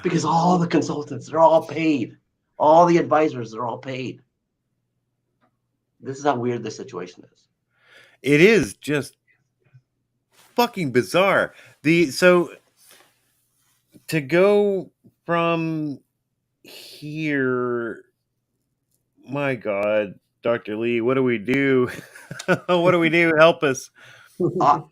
Because all the consultants, they're all paid. All the advisors, they're all paid. This is how weird this situation is. It is just fucking bizarre. So to go from here, my God, Dr. Lee, what do we do? What do we do? Help us. Look.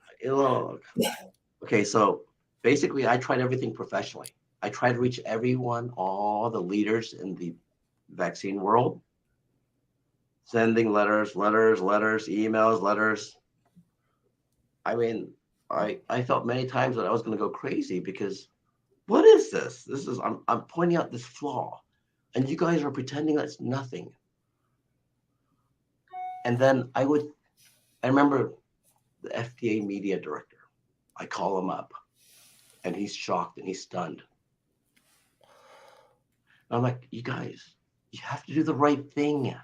Okay, so basically I tried everything professionally. I tried to reach everyone, all the leaders in the vaccine world, sending letters, emails, letters. I mean, I felt many times that I was going to go crazy because what is this? I'm pointing out this flaw, and you guys are pretending that's nothing. And then I remember the FDA media director. I call him up, and he's shocked and he's stunned. And I'm like, you guys, you have to do the right thing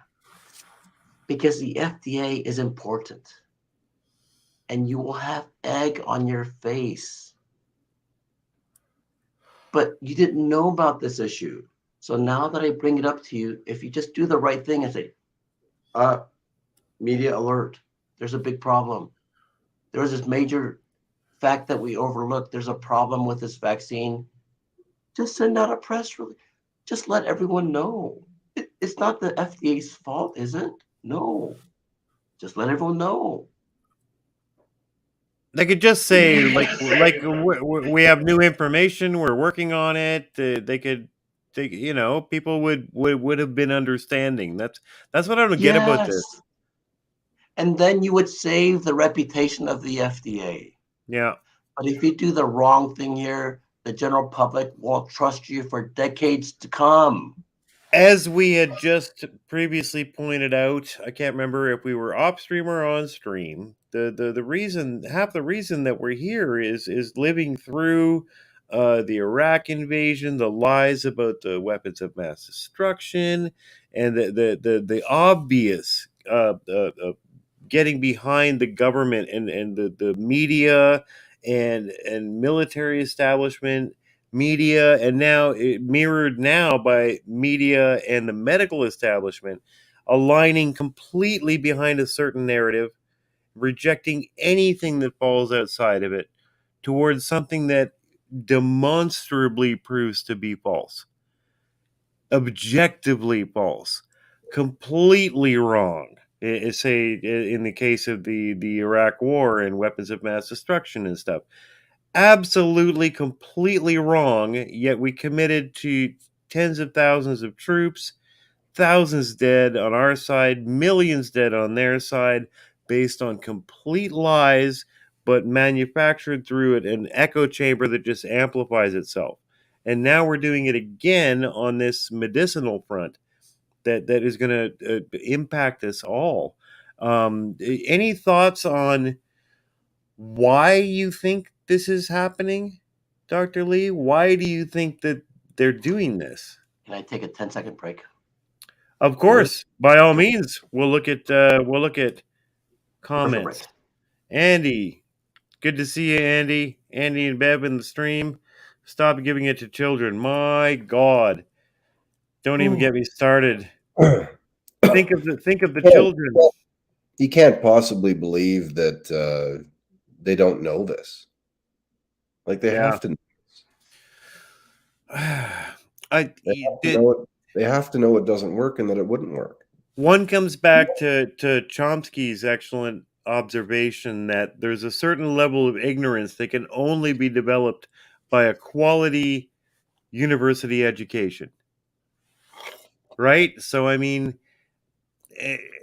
because the FDA is important, and you will have egg on your face. But you didn't know about this issue. So now that I bring it up to you, if you just do the right thing and say, media alert, there's a big problem. There was this major fact that we overlooked. There's a problem with this vaccine. Just send out a press release. Just let everyone know. It's not the FDA's fault, is it? No. Just let everyone know. They could just say, we have new information. We're working on it. People would have been understanding. That's what I don't get about this. And then you would save the reputation of the FDA. Yeah. But if you do the wrong thing here, the general public won't trust you for decades to come. As we had just previously pointed out, I can't remember if we were off stream or on stream. The reason, half the reason that we're here is living through the Iraq invasion, the lies about the weapons of mass destruction, and the obvious getting behind the government and the media and military establishment, media, and now mirrored now by media and the medical establishment, aligning completely behind a certain narrative, rejecting anything that falls outside of it towards something that demonstrably proves to be false, objectively false, completely wrong. Say in the case of the Iraq war and weapons of mass destruction and stuff, absolutely completely wrong, yet we committed to tens of thousands of troops, thousands dead on our side, millions dead on their side, based on complete lies, but manufactured through an echo chamber that just amplifies itself. And now we're doing it again on this medicinal front that is going to impact us all. Any thoughts on why you think this is happening, Dr. Lee? Why do you think that they're doing this? Can I take a 10-second break? Of course, by all means. We'll look at comments. Andy, good to see you, Andy. Andy and Bev in the stream. Stop giving it to children. My God. Don't even get me started. Think of the children. You can't possibly believe that they don't know this. Like they Yeah. have to. I They have to did. know it. They have to know it doesn't work and that it wouldn't work. One comes back to Chomsky's excellent observation that there's a certain level of ignorance that can only be developed by a quality university education. Right? So I mean,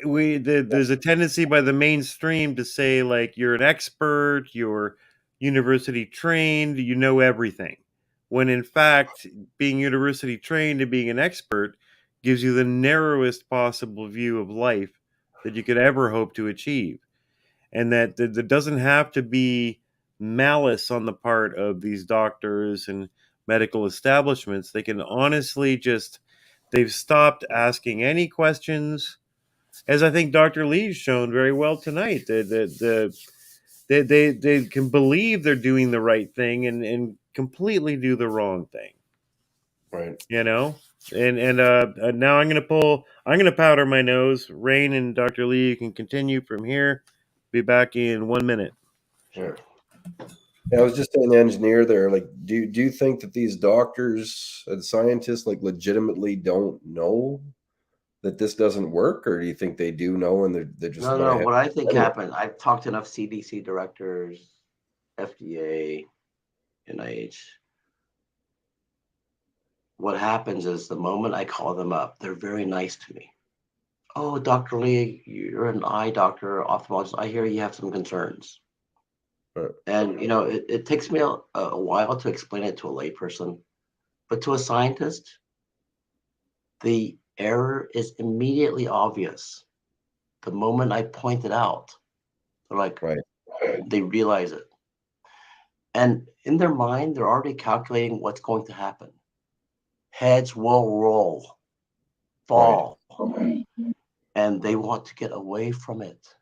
there's a tendency by the mainstream to say like you're an expert, you're university trained, you know everything. When in fact, being university trained and being an expert gives you the narrowest possible view of life that you could ever hope to achieve. And that there doesn't have to be malice on the part of these doctors and medical establishments. They can honestly just, they've stopped asking any questions, as I think Dr. Lee's shown very well tonight. They can believe they're doing the right thing and completely do the wrong thing. Right. You know? And now I'm gonna powder my nose. Rain and Dr. Lee, you can continue from here. Be back in 1 minute. Sure. Yeah, I was just saying the engineer there, like, do you think that these doctors and scientists like legitimately don't know that this doesn't work, or do you think they do know and they're just No. What I think happened, I've talked to enough CDC directors, FDA, NIH. What happens is the moment I call them up, they're very nice to me. Oh, Dr. Lee, you're an eye doctor, ophthalmologist. I hear you have some concerns. Right. And, it takes me a while to explain it to a layperson. But to a scientist, the error is immediately obvious. The moment I point it out, they're like, Right. they realize it. And in their mind, they're already calculating what's going to happen. Heads will roll, fall, and they want to get away from it.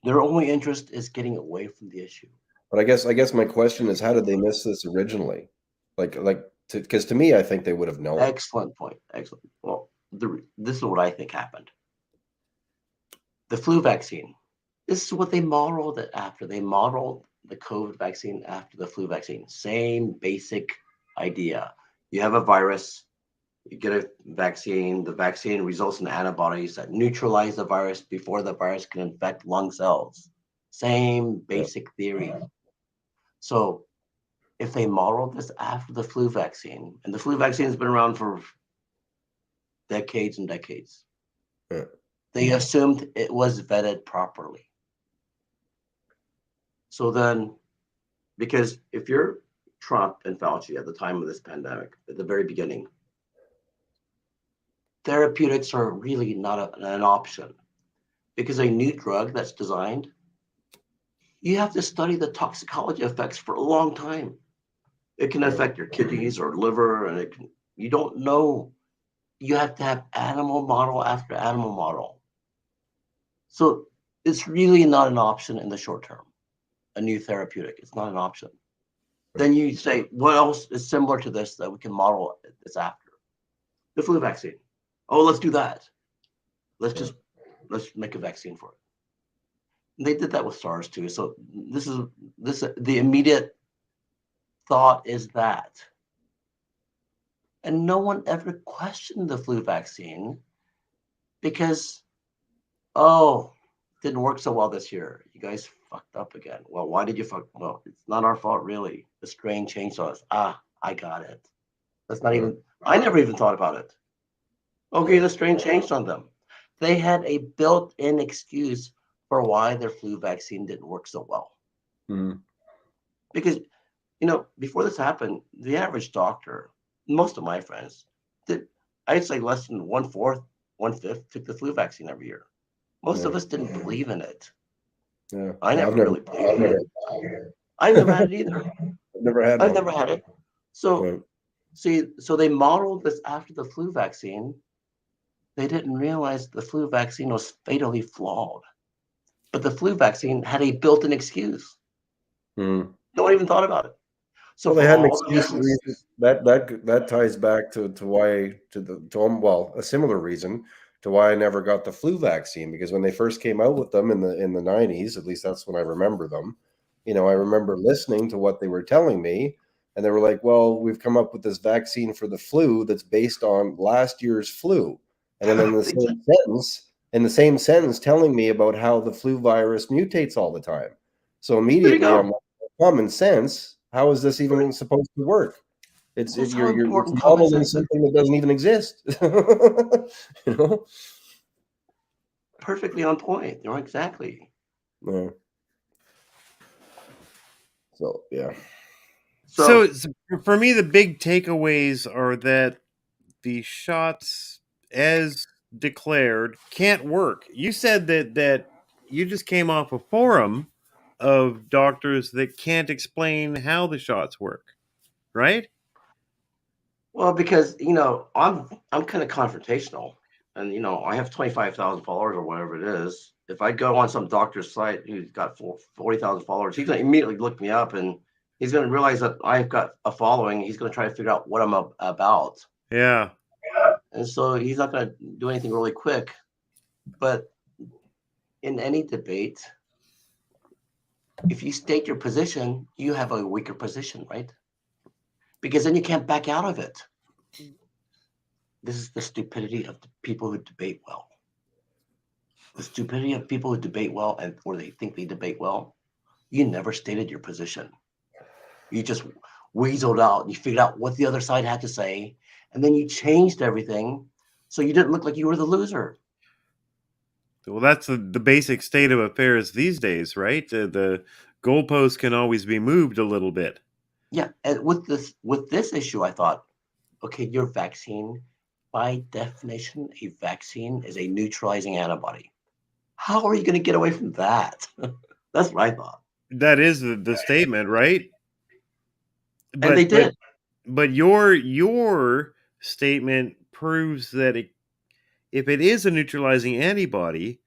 Their only interest is getting away from the issue. But I guess my question is, how did they miss this originally? Because to me, I think they would have known. Excellent point. Excellent. Well, this is what I think happened. The flu vaccine. This is what they modeled it after. They modeled the COVID vaccine after the flu vaccine. Same basic idea. You have a virus, you get a vaccine, the vaccine results in antibodies that neutralize the virus before the virus can infect lung cells. Same basic theory. So if they modeled this after the flu vaccine, and the flu vaccine has been around for decades and decades, they assumed it was vetted properly. So then, because if you're Trump and Fauci at the time of this pandemic, at the very beginning, therapeutics are really not an option, because a new drug that's designed, you have to study the toxicology effects for a long time. It can affect your kidneys or liver, and you don't know. You have to have animal model after animal model. So it's really not an option in the short term. A new therapeutic, it's not an option. Then you say, what else is similar to this that we can model this after? The flu vaccine. Oh, let's do that. Let's make a vaccine for it. And they did that with SARS too. So the immediate thought is that. And no one ever questioned the flu vaccine because, didn't work so well this year. You guys fucked up again. Well, why did you fuck? Well, it's not our fault, really. The strain changed on us. I got it. That's not even, I never even thought about it. Okay, the strain changed on them. They had a built-in excuse for why their flu vaccine didn't work so well. Mm-hmm. Because, before this happened, the average doctor, most of my friends, I'd say less than 1/4, 1/5 took the flu vaccine every year. Most of us didn't believe in it. Yeah. I never really believed in it. I've never had it either. I've never had it. So, so they modeled this after the flu vaccine. They didn't realize the flu vaccine was fatally flawed. But the flu vaccine had a built-in excuse. No one even thought about it. So Well, they for had an all the excuse reason reasons, that ties back to why well, a similar reason to why I never got the flu vaccine, because when they first came out with them in the 90s, at least that's when I remember them. I remember listening to what they were telling me, and they were like, "Well, we've come up with this vaccine for the flu that's based on last year's flu," and then in the same sentence, telling me about how the flu virus mutates all the time. So there you immediately, I'm go. like, common sense. How is this Right. even supposed to work? It's That's how it's important common modeling sense is. something that doesn't even exist. you know? Perfectly on point. Exactly. Yeah. So yeah. So, So, for me, the big takeaways are that the shots, as declared, can't work. You said that you just came off a forum of doctors that can't explain how the shots work, right? well, because I'm kind of confrontational, and I have 25,000 followers or whatever it is. If I go on some doctor's site who's got 40,000 followers, he's gonna immediately look me up, and he's gonna realize that I've got a following. He's gonna try to figure out what I'm about, Yeah. and so he's not gonna do anything really quick. But in any debate, if you state your position, you have a weaker position, right? Because then you can't back out of it. This is the stupidity of the people who debate well. The stupidity of people who debate well or they think they debate well. You never stated your position. You just weaseled out and you figured out what the other side had to say, and then you changed everything so you didn't look like you were the loser. Well, that's the basic state of affairs these days, right? The goalposts can always be moved a little bit. Yeah, and with this issue, I thought, okay, your vaccine, by definition, a vaccine is a neutralizing antibody. How are you going to get away from that? That's what I thought. That is the statement, right? And they did. But your statement proves that if it is a neutralizing antibody,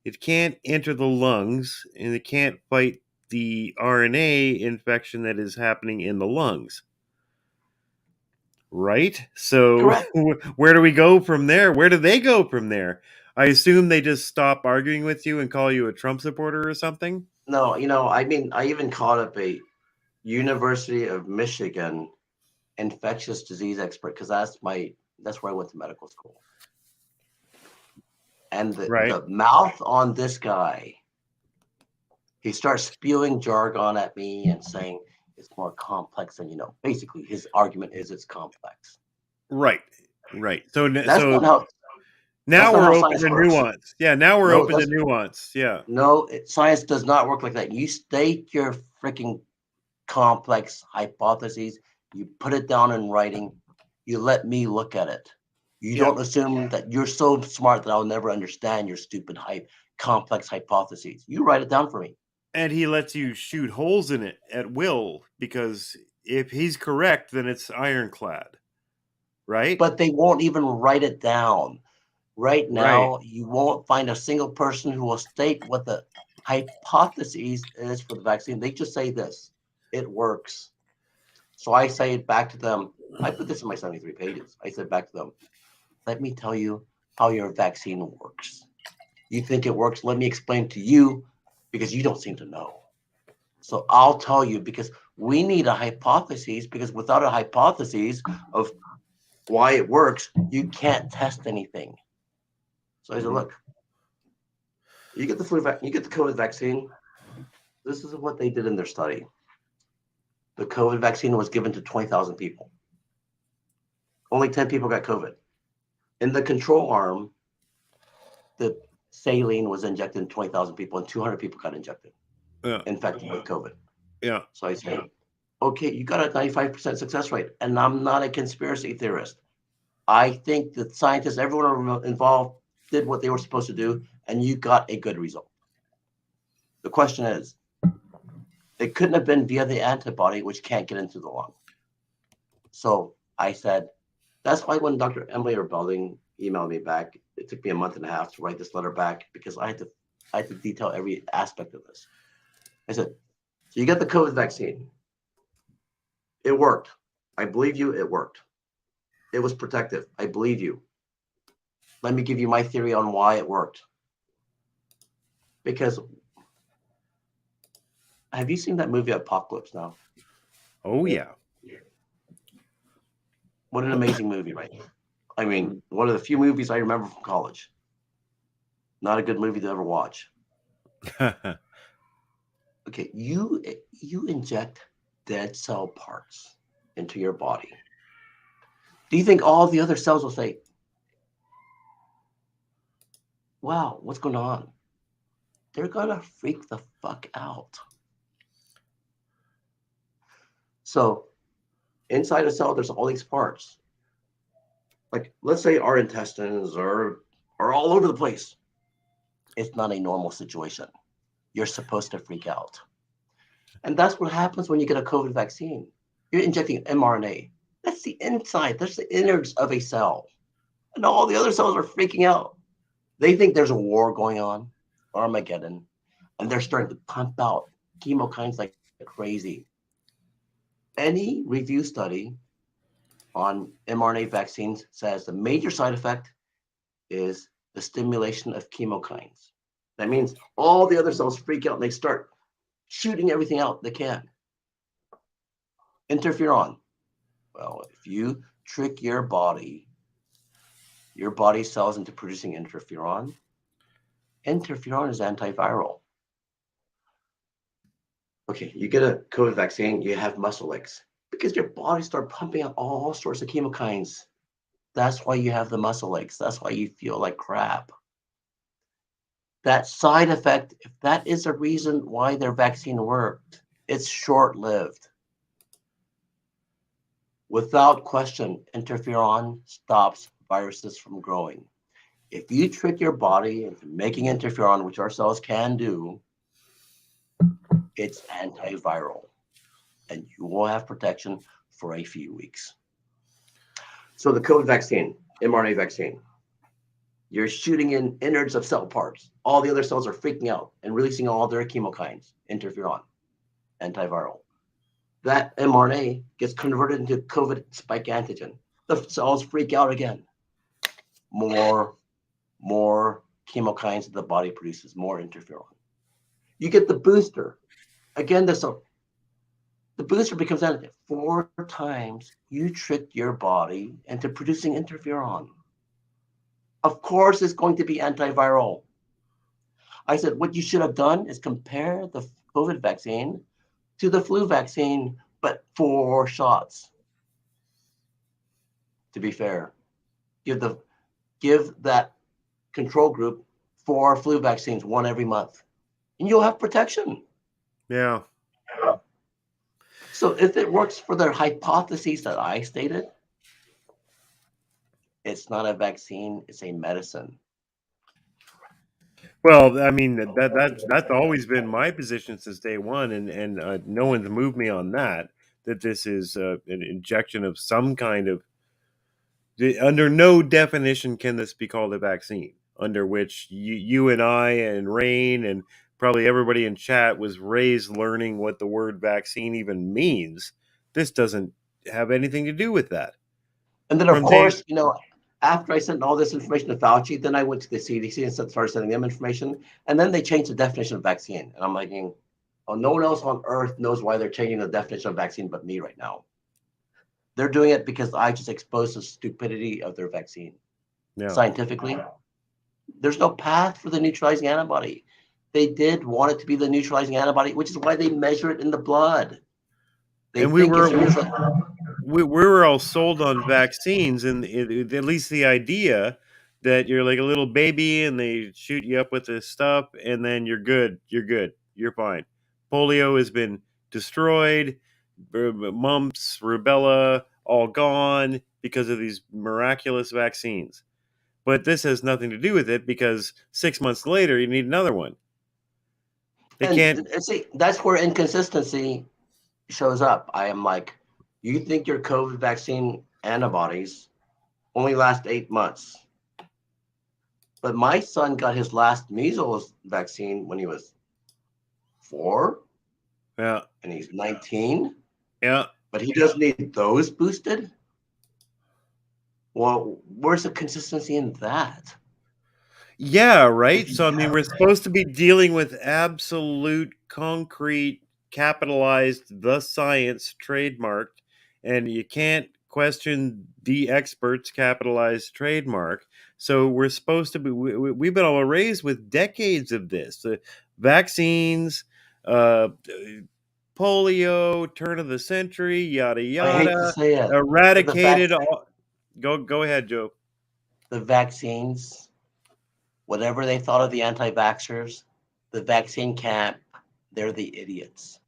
it can't enter the lungs and it can't fight the RNA infection that is happening in the lungs. Right? So Correct. where do we go from there? Where do they go from there? I assume they just stop arguing with you and call you a Trump supporter or something? No, I mean, I even called up a University of Michigan infectious disease expert because that's where I went to medical school. And Right. the mouth on this guy, he starts spewing jargon at me and saying it's more complex than basically his argument is it's complex. Right. So That's so not how now that's not we're how open science to works. nuance. Yeah, now we're No, open to nuance. Yeah. No, science does not work like that. You state your freaking complex hypotheses, you put it down in writing, you let me look at it. You don't assume that you're so smart that I'll never understand your stupid complex hypotheses. You write it down for me. And he lets you shoot holes in it at will because if he's correct, then it's ironclad. Right? But they won't even write it down. Right now, Right. you won't find a single person who will state what the hypothesis is for the vaccine. They just say this, it works. So I say back to them, I put this in my 73 pages. I said back to them, let me tell you how your vaccine works. You think it works? Let me explain to you because you don't seem to know. So I'll tell you because we need a hypothesis because without a hypothesis of why it works, you can't test anything. So I said, look, you get the you get the COVID vaccine. This is what they did in their study. The COVID vaccine was given to 20,000 people. Only 10 people got COVID. In the control arm, the saline was injected in 20,000 people and 200 people got infected with COVID. Yeah. So I say, okay, you got a 95% success rate. And I'm not a conspiracy theorist. I think that scientists, everyone involved, did what they were supposed to do, and you got a good result. The question is, it couldn't have been via the antibody, which can't get into the lung. So I said, that's why when Dr. Emily Belding emailed me back, it took me a month and a half to write this letter back because I had to detail every aspect of this. I said, so you get the COVID vaccine. It worked. I believe you, it worked. It was protective. I believe you. Let me give you my theory on why it worked. Because have you seen that movie Apocalypse Now? Oh yeah. What an amazing movie, right? I mean, one of the few movies I remember from college. Not a good movie to ever watch. Okay, you inject dead cell parts into your body. Do you think all the other cells will say, wow, what's going on? They're gonna freak the fuck out. So inside a cell, there's all these parts. Like, let's say our intestines are all over the place. It's not a normal situation. You're supposed to freak out. And that's what happens when you get a COVID vaccine. You're injecting mRNA. That's the inside. That's the innards of a cell. And all the other cells are freaking out. They think there's a war going on, Armageddon, and they're starting to pump out chemokines like crazy. Any review study on mRNA vaccines says the major side effect is the stimulation of chemokines. That means all the other cells freak out and they start shooting everything out they can. Interferon. Well, if you trick your body cells into producing interferon. Interferon is antiviral. Okay, you get a COVID vaccine, you have muscle aches because your body starts pumping out all sorts of chemokines. That's why you have the muscle aches. That's why you feel like crap. That side effect, if that is a reason why their vaccine worked, it's short-lived. Without question, interferon stops viruses from growing. If you trick your body into making interferon, which our cells can do, it's antiviral, and you will have protection for a few weeks. So the COVID vaccine, mRNA vaccine, you're shooting in innards of cell parts. All the other cells are freaking out and releasing all their chemokines, interferon, antiviral. That mRNA gets converted into COVID spike antigen. The cells freak out again. More chemokines that the body produces, more interferon. You get the booster. Again, the booster becomes antigen. 4 times you tricked your body into producing interferon. Of course, it's going to be antiviral. I said, what you should have done is compare the COVID vaccine to the flu vaccine, but 4 shots. To be fair, give that control group 4 flu vaccines, 1 every month, and you'll have protection. Yeah. So if it works for their hypotheses that I stated, it's not a vaccine, it's a medicine. Well, I mean that's always been my position since day one, and no one's moved me on that. That this is an injection of some kind of. Under no definition can this be called a vaccine. Under which you and I and Rain and probably everybody in chat was raised learning what the word vaccine even means. This doesn't have anything to do with that. And then, of course, after I sent all this information to Fauci, then I went to the CDC and started sending them information. And then they changed the definition of vaccine. And I'm like, oh, no one else on earth knows why they're changing the definition of vaccine but me right now. They're doing it because I just exposed the stupidity of their vaccine. Yeah. Scientifically, there's no path for the neutralizing antibody. They did want it to be the neutralizing antibody, which is why they measure it in the blood. And we were all sold on vaccines, and at least the idea that you're like a little baby and they shoot you up with this stuff and then you're good, you're fine. Polio has been destroyed, mumps, rubella, all gone because of these miraculous vaccines. But this has nothing to do with it because 6 months later you need another one. See, that's where inconsistency shows up. I am like, you think your COVID vaccine antibodies only last 8 months. But my son got his last measles vaccine when he was 4. Yeah. And he's 19. Yeah. But he doesn't need those boosted? Well, where's the consistency in that? Yeah, right. So I mean, we're supposed to be dealing with absolute, concrete, capitalized, the science trademarked, and you can't question the experts capitalized trademark. So we're supposed to be. We've been all raised with decades of this. The vaccines, uh, polio, turn of the century, yada I hate to yada, say it, but eradicated. Go ahead, Joe. the vaccines, whatever they thought of the anti-vaxxers, the vaccine camp, they're the idiots.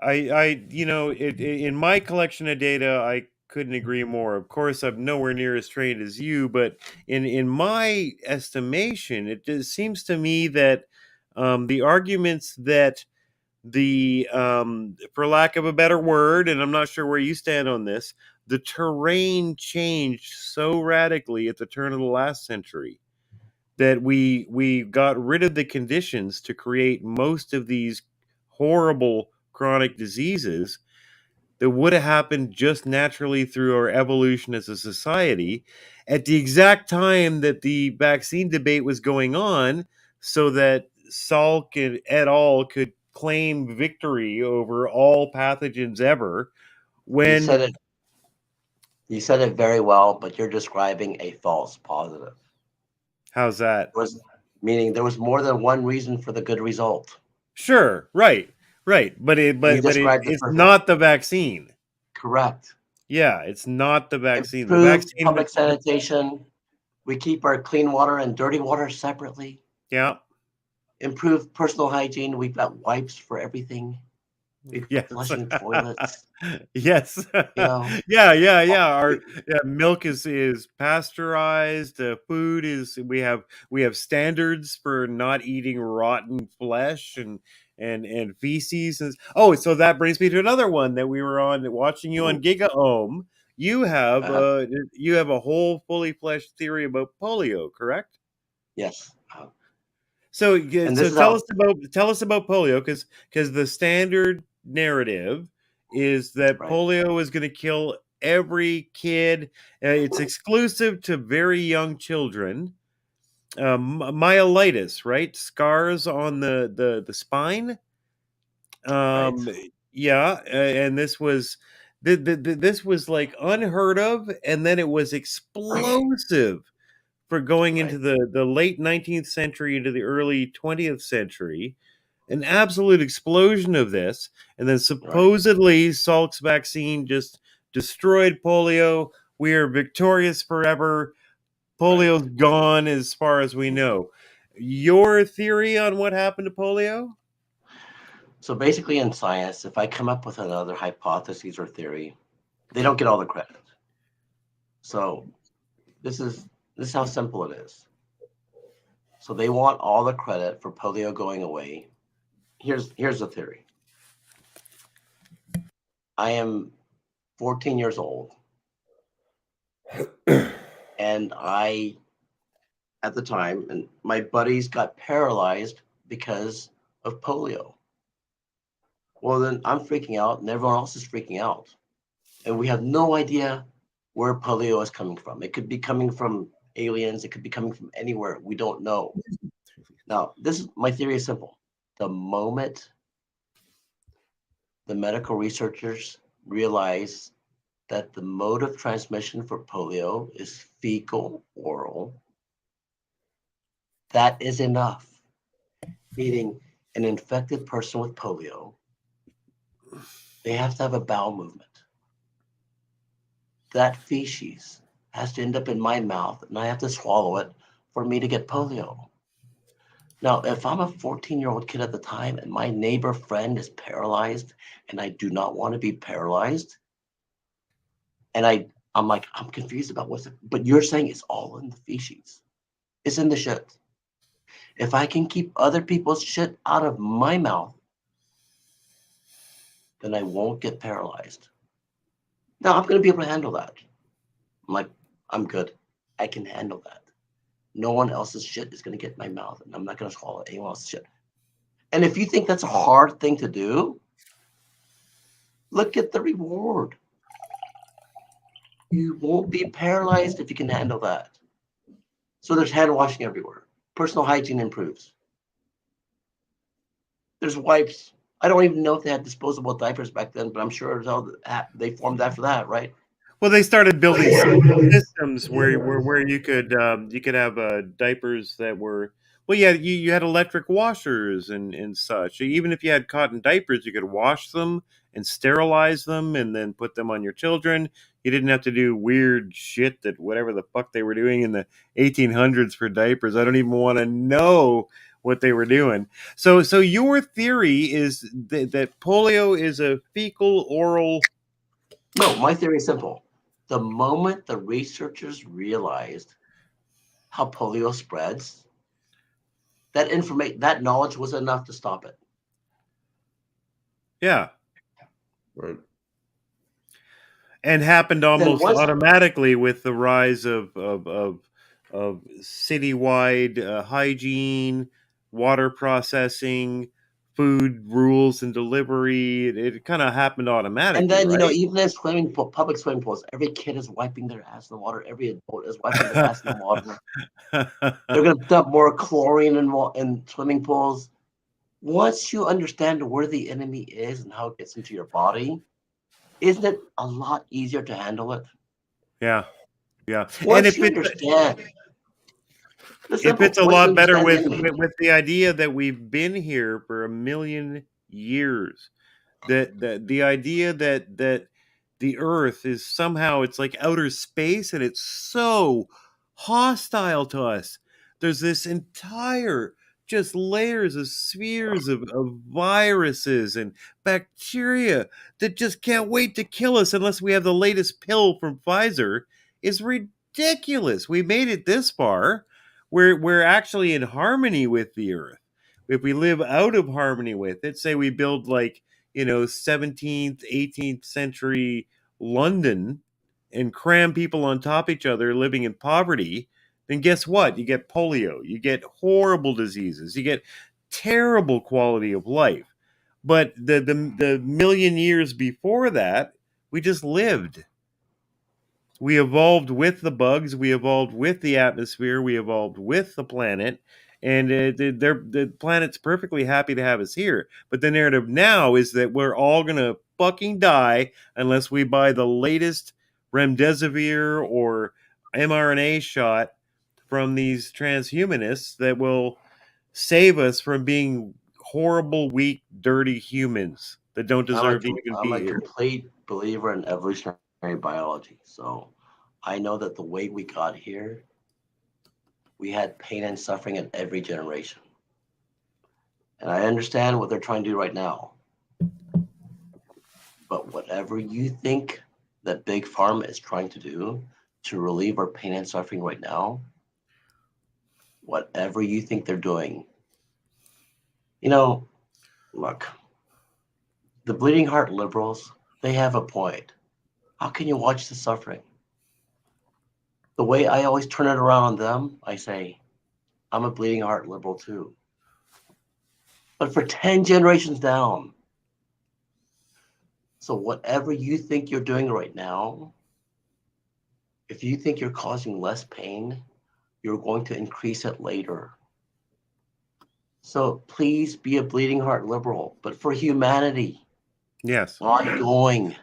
In my collection of data, I couldn't agree more. Of course, I'm nowhere near as trained as you, but in my estimation, it just seems to me that the arguments that for lack of a better word, and I'm not sure where you stand on this, the terrain changed so radically at the turn of the last century that we got rid of the conditions to create most of these horrible chronic diseases that would have happened just naturally through our evolution as a society at the exact time that the vaccine debate was going on, so that Salk and et al. Could claim victory over all pathogens ever. You When said it. You said it very well, but you're describing a false positive. How's that? Meaning there was more than one reason for the good result. Sure, right, but You described it it's perfectly. not the vaccine. Correct. Yeah, it's not the vaccine. The Improve vaccine, public sanitation. We keep our clean water and dirty water separately. yeah, Improve personal hygiene. We've got wipes for everything. We've got yes, flushing toilets. yes, You know, yeah. Our milk is pasteurized. Food is we have standards for not eating rotten flesh and feces. And oh, so that brings me to another one that we were on watching you on Giga Ohm. You have a whole fully fleshed theory about polio, correct? yes. So, And so this is how tell us about polio, because the standard narrative is that right. polio is going to kill every kid. It's exclusive to very young children. Myelitis, right? Scars on the spine. Right. Yeah, and this was this was like unheard of, and then it was explosive for going into Right. the late 19th century into the early 20th century, an absolute explosion of this. And then Right. supposedly Salk's vaccine just destroyed polio. We are victorious forever. Polio's gone as far as we know. Your theory on what happened to polio? So basically in science, if I come up with another hypothesis or theory, they don't get all the credit. So this is how simple it is. So they want all the credit for polio going away. Here's the theory. I am 14 years old. And at the time, and my buddies got paralyzed because of polio. Well, then I'm freaking out and everyone else is freaking out. And we have no idea where polio is coming from. It could be coming from aliens. It could be coming from anywhere. We don't know. Now, my theory is simple. The moment the medical researchers realize that the mode of transmission for polio is fecal oral, that is enough. Meaning an infected person with polio, they have to have a bowel movement. That feces has to end up in my mouth and I have to swallow it for me to get polio. Now, if I'm a 14-year-old kid at the time and my neighbor friend is paralyzed and I do not want to be paralyzed, and I'm like, I'm confused about but you're saying it's all in the feces. It's in the shit. If I can keep other people's shit out of my mouth, then I won't get paralyzed. Now I'm going to be able to handle that. I'm like, I'm good. I can handle that. No one else's shit is going to get in my mouth, and I'm not going to swallow anyone else's shit. And if you think that's a hard thing to do, Look at the reward. You won't be paralyzed if you can handle that. So there's hand washing everywhere. Personal hygiene improves. There's wipes. I don't even know if they had disposable diapers back then, but I'm sure they formed after that, right? Well, they started building systems where you could have diapers that were, well, yeah, you had electric washers and such. Even if you had cotton diapers, you could wash them and sterilize them and then put them on your children. You didn't have to do weird shit that whatever the fuck they were doing in the 1800s for diapers. I don't even want to know what they were doing. So your theory is that polio is a fecal oral. No, my theory is simple. The moment the researchers realized how polio spreads, that knowledge was enough to stop it. Yeah. Right. And happened almost automatically with the rise of citywide hygiene, water processing, food rules and delivery. It kind of happened automatically. And then, right? Even in public swimming pools, every kid is wiping their ass in the water. Every adult is wiping their ass in the water. They're going to dump more chlorine in swimming pools. Once you understand where the enemy is and how it gets into your body, isn't it a lot easier to handle it? Yeah. Once you understand. It fits a lot better with the idea that we've been here for 1 million years. That the idea that the Earth is somehow, it's like outer space and it's so hostile to us. There's this entire just layers of spheres of viruses and bacteria that just can't wait to kill us unless we have the latest pill from Pfizer. Is ridiculous. We made it this far. We're actually in harmony with the Earth. If we live out of harmony with it, say we build like 17th, 18th century London and cram people on top of each other living in poverty, then guess what? You get polio, you get horrible diseases, you get terrible quality of life. But the million years before that, we just lived. We evolved with the bugs, we evolved with the atmosphere, we evolved with the planet, and the planet's perfectly happy to have us here. But the narrative now is that we're all going to fucking die unless we buy the latest remdesivir or mRNA shot from these transhumanists that will save us from being horrible, weak, dirty humans that don't deserve to even be here. I'm a complete believer in evolutionary biology. So I know that the way we got here, we had pain and suffering in every generation. And I understand what they're trying to do right now. But whatever you think that Big Pharma is trying to do to relieve our pain and suffering right now, whatever you think they're doing, look, the bleeding heart liberals, they have a point. How can you watch the suffering? The way I always turn it around on them, I say, I'm a bleeding heart liberal too. But for 10 generations down. So whatever you think you're doing right now, if you think you're causing less pain, you're going to increase it later. So please be a bleeding heart liberal, but for humanity. Yes. Ongoing.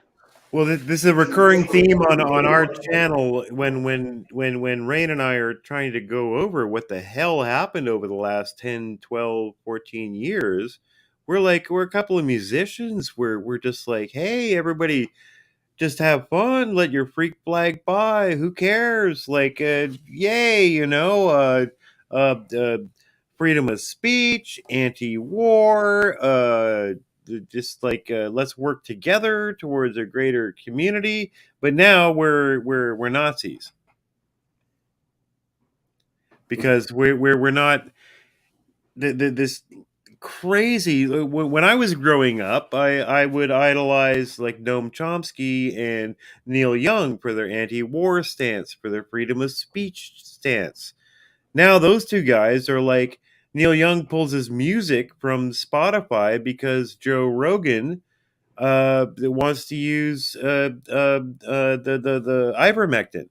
Well, this is a recurring theme on our channel when Rain and I are trying to go over what the hell happened over the last 10, 12, 14 years. We're a couple of musicians. We're just like, hey, everybody, just have fun. Let your freak flag fly. Who cares? Like, yay, freedom of speech, anti-war, just like let's work together towards a greater community. But now we're Nazis because we're not this crazy. When I was growing up, I would idolize like Noam Chomsky and Neil Young for their anti-war stance, for their freedom of speech stance. Now those two guys are like, Neil Young pulls his music from Spotify because Joe Rogan that wants to use the ivermectin,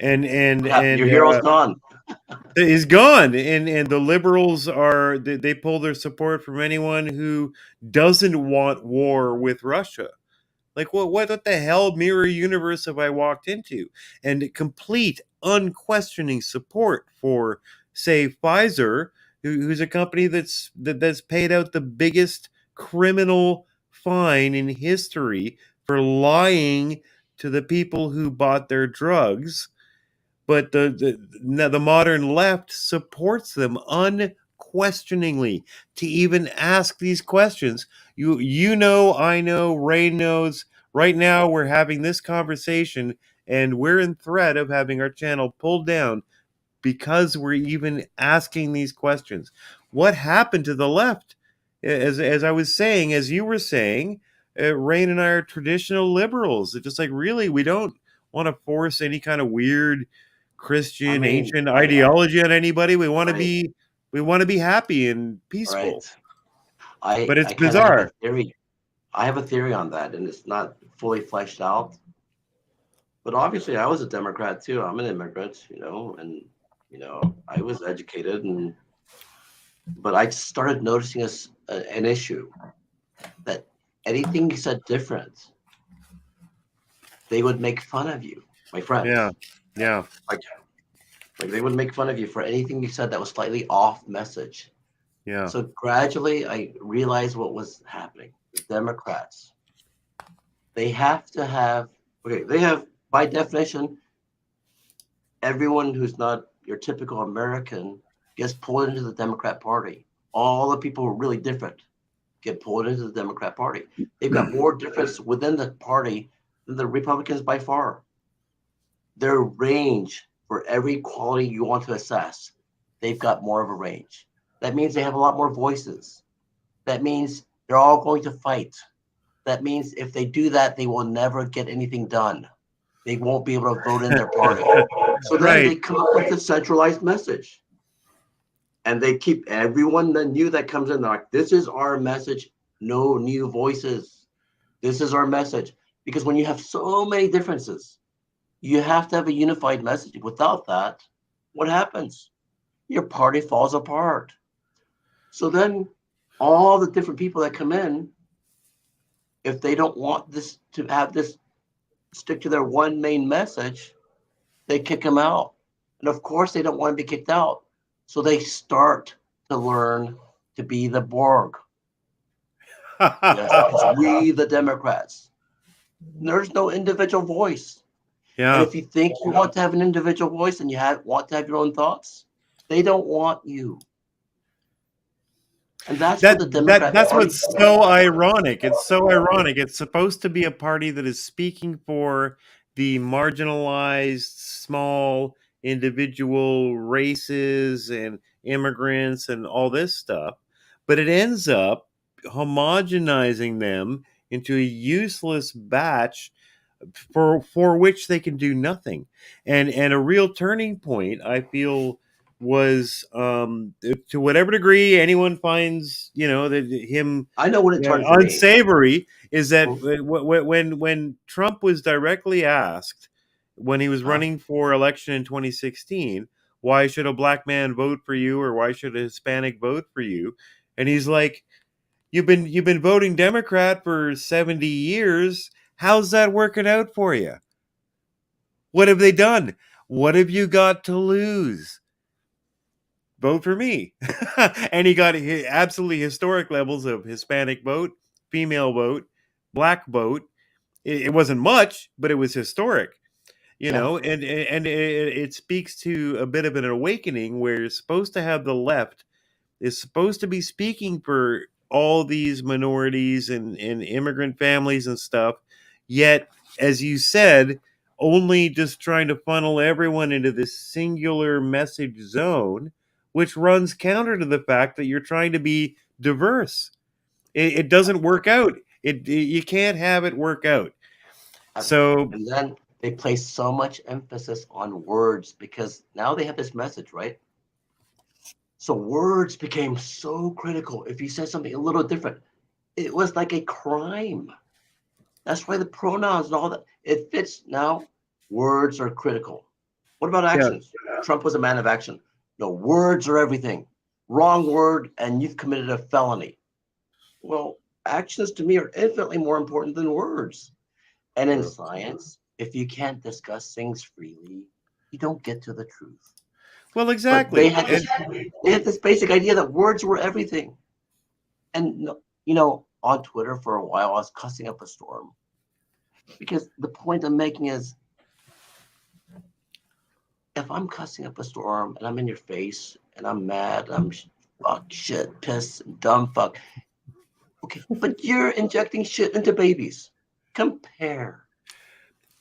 and Your hero's gone. is gone, and the liberals are they pull their support from anyone who doesn't want war with Russia. Like, what the hell mirror universe have I walked into? And complete unquestioning support for, say, Pfizer, who's a company that's paid out the biggest criminal fine in history for lying to the people who bought their drugs. But the modern left supports them unquestioningly to even ask these questions. You know, I know, Ray knows. Right now, we're having this conversation, and we're in threat of having our channel pulled down because we're even asking these questions. What happened to the left? As I was saying, as you were saying, Rain and I are traditional liberals. It's just like, really, we don't want to force any kind of weird Christian ancient ideology on anybody. We want to be happy and peaceful. Right. But it's I kind of have bizarre. a theory. I have a theory on that, and it's not fully fleshed out. But obviously, I was a Democrat too. I'm an immigrant, and I was educated, but I started noticing an issue that anything you said different, they would make fun of you, my friends. Yeah. Like they would make fun of you for anything you said that was slightly off message. Yeah. So gradually, I realized what was happening. The Democrats, they have to have, they have, by definition, everyone who's not your typical American gets pulled into the Democrat Party. All the people who are really different get pulled into the Democrat Party. They've got more difference within the party than the Republicans by far. Their range for every quality you want to assess, they've got more of a range. That means they have a lot more voices. That means they're all going to fight. That means if they do that, they will never get anything done. They won't be able to vote in their party. So then they come up with a centralized message. And they keep everyone that new that comes in, they're like, this is our message. No new voices. This is our message. Because when you have so many differences, you have to have a unified message. Without that, what happens? Your party falls apart. So then all the different people that come in, if they don't want this to have this stick to their one main message, they kick them out. And of course, they don't want to be kicked out. So they start to learn to be the Borg. Yes, it's we, the Democrats. There's no individual voice. Yeah. And if you think you want to have an individual voice and you want to have your own thoughts, they don't want you. And that's what the Democrat that's Party what's so ironic. It's so ironic. It's supposed to be a party that is speaking for the marginalized, small individual races and immigrants and all this stuff, but it ends up homogenizing them into a useless batch for which they can do nothing. And a real turning point, I feel, was to whatever degree anyone finds that him I know what it turned unsavory is that when Trump was directly asked when he was running for election in 2016, why should a black man vote for you or why should a Hispanic vote for you, and he's like, you've been voting Democrat for 70 years. How's that working out for you? What have they done? What have you got to lose? Vote for me. And he got absolutely historic levels of Hispanic vote, female vote, black vote. It wasn't much, but it was historic, and it speaks to a bit of an awakening where you're supposed to have the left is supposed to be speaking for all these minorities and immigrant families and stuff. Yet, as you said, only just trying to funnel everyone into this singular message zone, which runs counter to the fact that you're trying to be diverse. It doesn't work out. You can't have it work out. So, and then they place so much emphasis on words because now they have this message, right? So words became so critical. If you said something a little different, it was like a crime. That's why the pronouns and all that, it fits now. Words are critical. What about actions? Trump was a man of action. No, words are everything. Wrong word, and you've committed a felony. Well, actions to me are infinitely more important than words. And in science, if you can't discuss things freely, you don't get to the truth. Well, But exactly. they had this basic idea that words were everything. And, you know, on Twitter for a while, I was cussing up a storm. Because the point I'm making is, if I'm cussing up a storm and I'm in your face and I'm mad, I'm fuck, shit, piss, dumb fuck. Okay, but you're injecting shit into babies. Compare.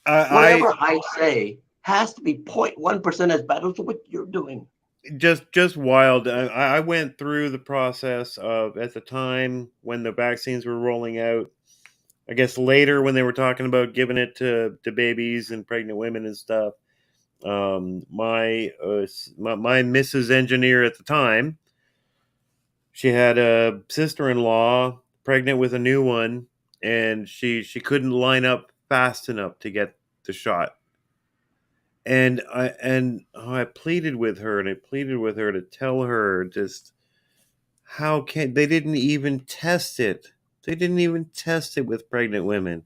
Whatever I say has to be 0.1% as bad as what you're doing. Just wild. I went through the process of, at the time when the vaccines were rolling out, I guess later when they were talking about giving it to babies and pregnant women and stuff. My Mrs. Engineer at the time, she had a sister-in-law pregnant with a new one, and she couldn't line up fast enough to get the shot. And I pleaded with her to tell her just how can they didn't even test it. They didn't even test it with pregnant women,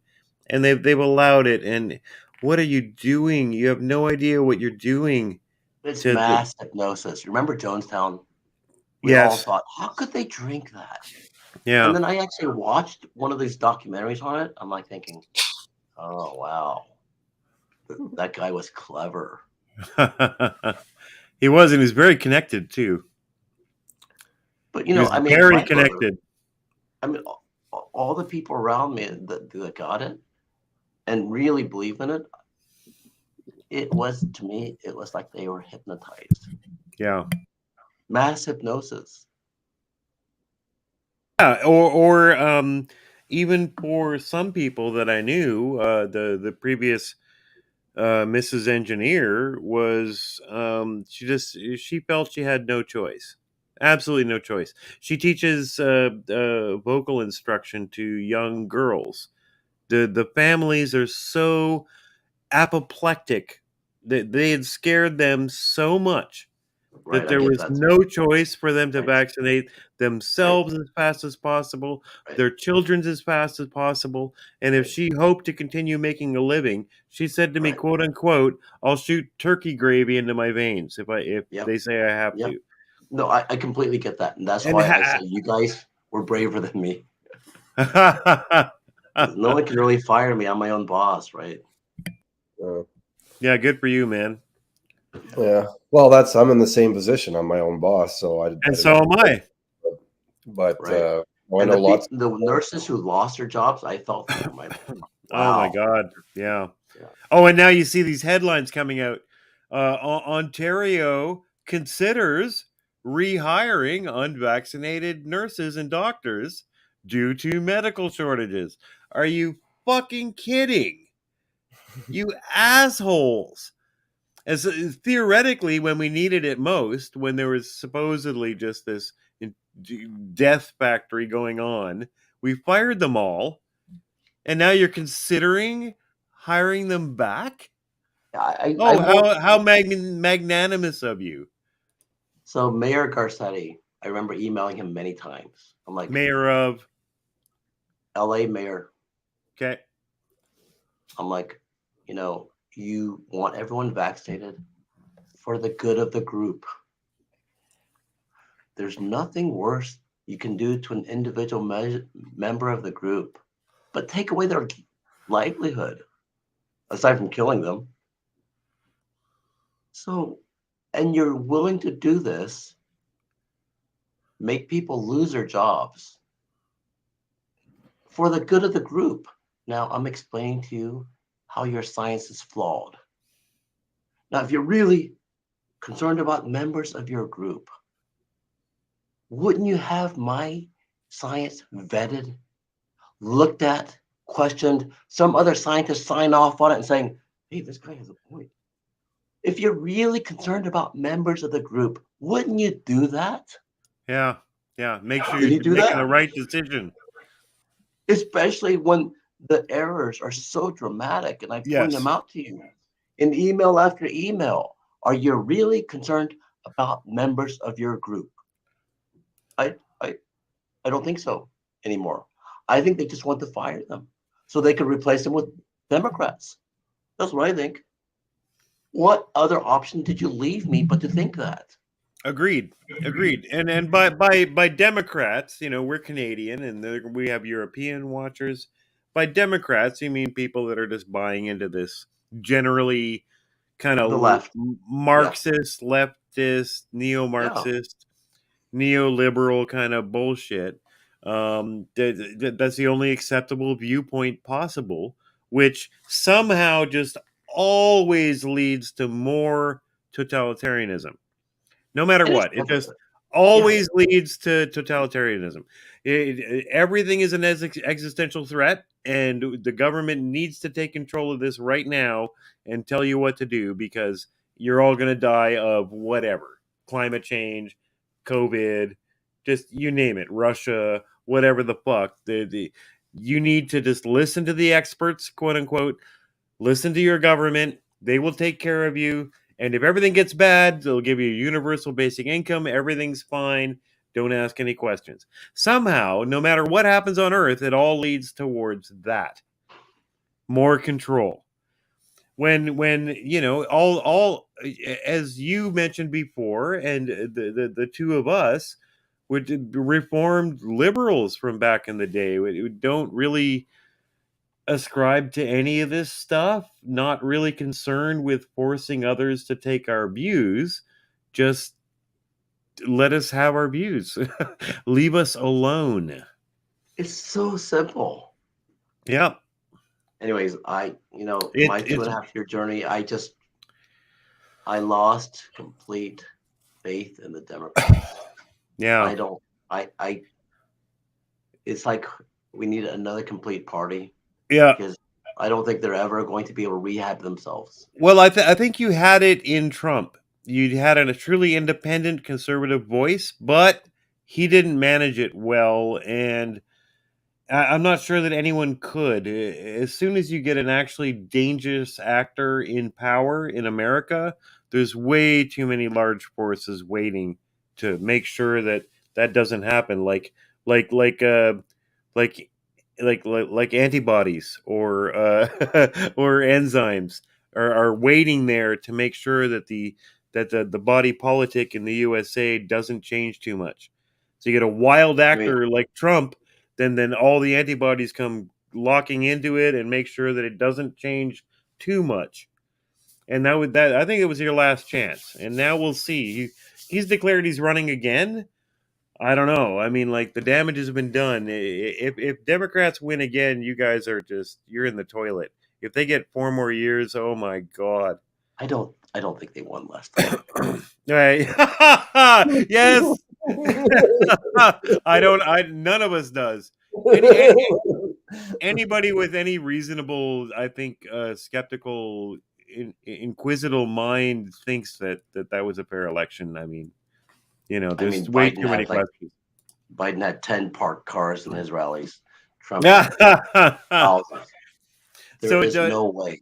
and they've allowed it. And what are you doing? You have no idea what you're doing. It's mass hypnosis. Remember Jonestown? We all thought, how could they drink that? Yeah. And then I actually watched one of these documentaries on it. I'm like thinking, oh, wow. That guy was clever. He was, and he was very connected too. But you know, I mean, very connected. I mean, all the people around me that got it and really believe in it, it was, to me, it was like they were hypnotized. Yeah. Mass hypnosis. Yeah, or even for some people that I knew, the previous Mrs. Engineer was she felt she had no choice, absolutely no choice. She teaches vocal instruction to young girls. The families are so apoplectic that they had scared them so much that there was no choice for them to vaccinate themselves as fast as possible, their children as fast as possible. And if she hoped to continue making a living, she said to me, quote unquote, "I'll shoot turkey gravy into my veins if they say I have to." No, I completely get that. And that's why I say you guys were braver than me. No one can really fire me. I'm my own boss, right? Yeah, good for you, man. Yeah. Well, I'm in the same position. I'm my own boss, so so am I. But I and know lots. The nurses who lost their jobs, I felt for them. Wow. Oh my God. Yeah. Oh, and now you see these headlines coming out. Ontario considers rehiring unvaccinated nurses and doctors due to medical shortages. Are you fucking kidding? You assholes. As theoretically, when we needed it most, when there was supposedly just this death factory going on, we fired them all, and now you're considering hiring them back? How magnanimous of you! So Mayor Garcetti, I remember emailing him many times. I'm like, mayor of LA mayor. Okay. I'm like, you know, you want everyone vaccinated for the good of the group. There's nothing worse you can do to an individual member of the group, but take away their livelihood, aside from killing them. So, and you're willing to do this, make people lose their jobs for the good of the group. Now, I'm explaining to you how your science is flawed. Now, if you're really concerned about members of your group, wouldn't you have my science vetted, looked at, questioned, some other scientist sign off on it and saying, hey, this guy has a point. If you're really concerned about members of the group, wouldn't you do that? Yeah. Make sure you're making the right decision. especially when the errors are so dramatic, and I point them Yes. out to you in email after email. Are you really concerned about members of your group? I, I, I don't think so anymore. I think they just want to fire them so they can replace them with Democrats. That's what I think. What other option did you leave me but to think that? Agreed. Agreed. And by Democrats, we're Canadian and we have European watchers. By Democrats, you mean people that are just buying into this generally kind The of left. Yeah. Marxist, leftist, Yeah. neo-Marxist, neoliberal kind of bullshit. That's the only acceptable viewpoint possible, which somehow just always leads to more totalitarianism. No matter It is what, it just temporary. Yeah. always leads to totalitarianism. Everything is an existential threat, and the government needs to take control of this right now and tell you what to do because you're all going to die of whatever climate change, COVID, just you name it, Russia, whatever the fuck. You need to just listen to the experts, quote unquote. Listen to your government; they will take care of you. And if everything gets bad, they'll give you a universal basic income. Everything's fine. Don't ask any questions. Somehow, no matter what happens on Earth, it all leads towards that more control. When all as you mentioned before, and the two of us would reformed liberals from back in the day. We don't really ascribe to any of this stuff, not really concerned with forcing others to take our views, just let us have our views. Leave us alone. It's so simple. Yeah. Anyways, my It's 2.5 year journey, I lost complete faith in the Democrats. yeah. I don't, it's like we need another complete party Yeah. because I don't think they're ever going to be able to rehab themselves. Well, I think you had it in Trump. You had a truly independent conservative voice, but he didn't manage it well, and I'm not sure that anyone could. As soon as you get an actually dangerous actor in power in America, there's way too many large forces waiting to make sure that that doesn't happen. Like, like, uh, like, like antibodies or or enzymes are waiting there to make sure that the body politic in the USA doesn't change too much. So you get a wild I mean, actor like Trump, then all the antibodies come locking into it and make sure that it doesn't change too much. And that I think it was your last chance. And now we'll see. He's declared he's running again. I don't know. I mean, like the damage has been done. If Democrats win again, you guys are you're in the toilet. If they get 4 more years, oh my god. I don't think they won last time. Right. Yes. I don't. None of us does. Anybody with any reasonable, I think, skeptical, inquisitive mind thinks that was a fair election. I mean, I there's mean, way too many questions. Biden had 10 parked cars in his rallies. Trump Yeah. had thousands. There So, is no way.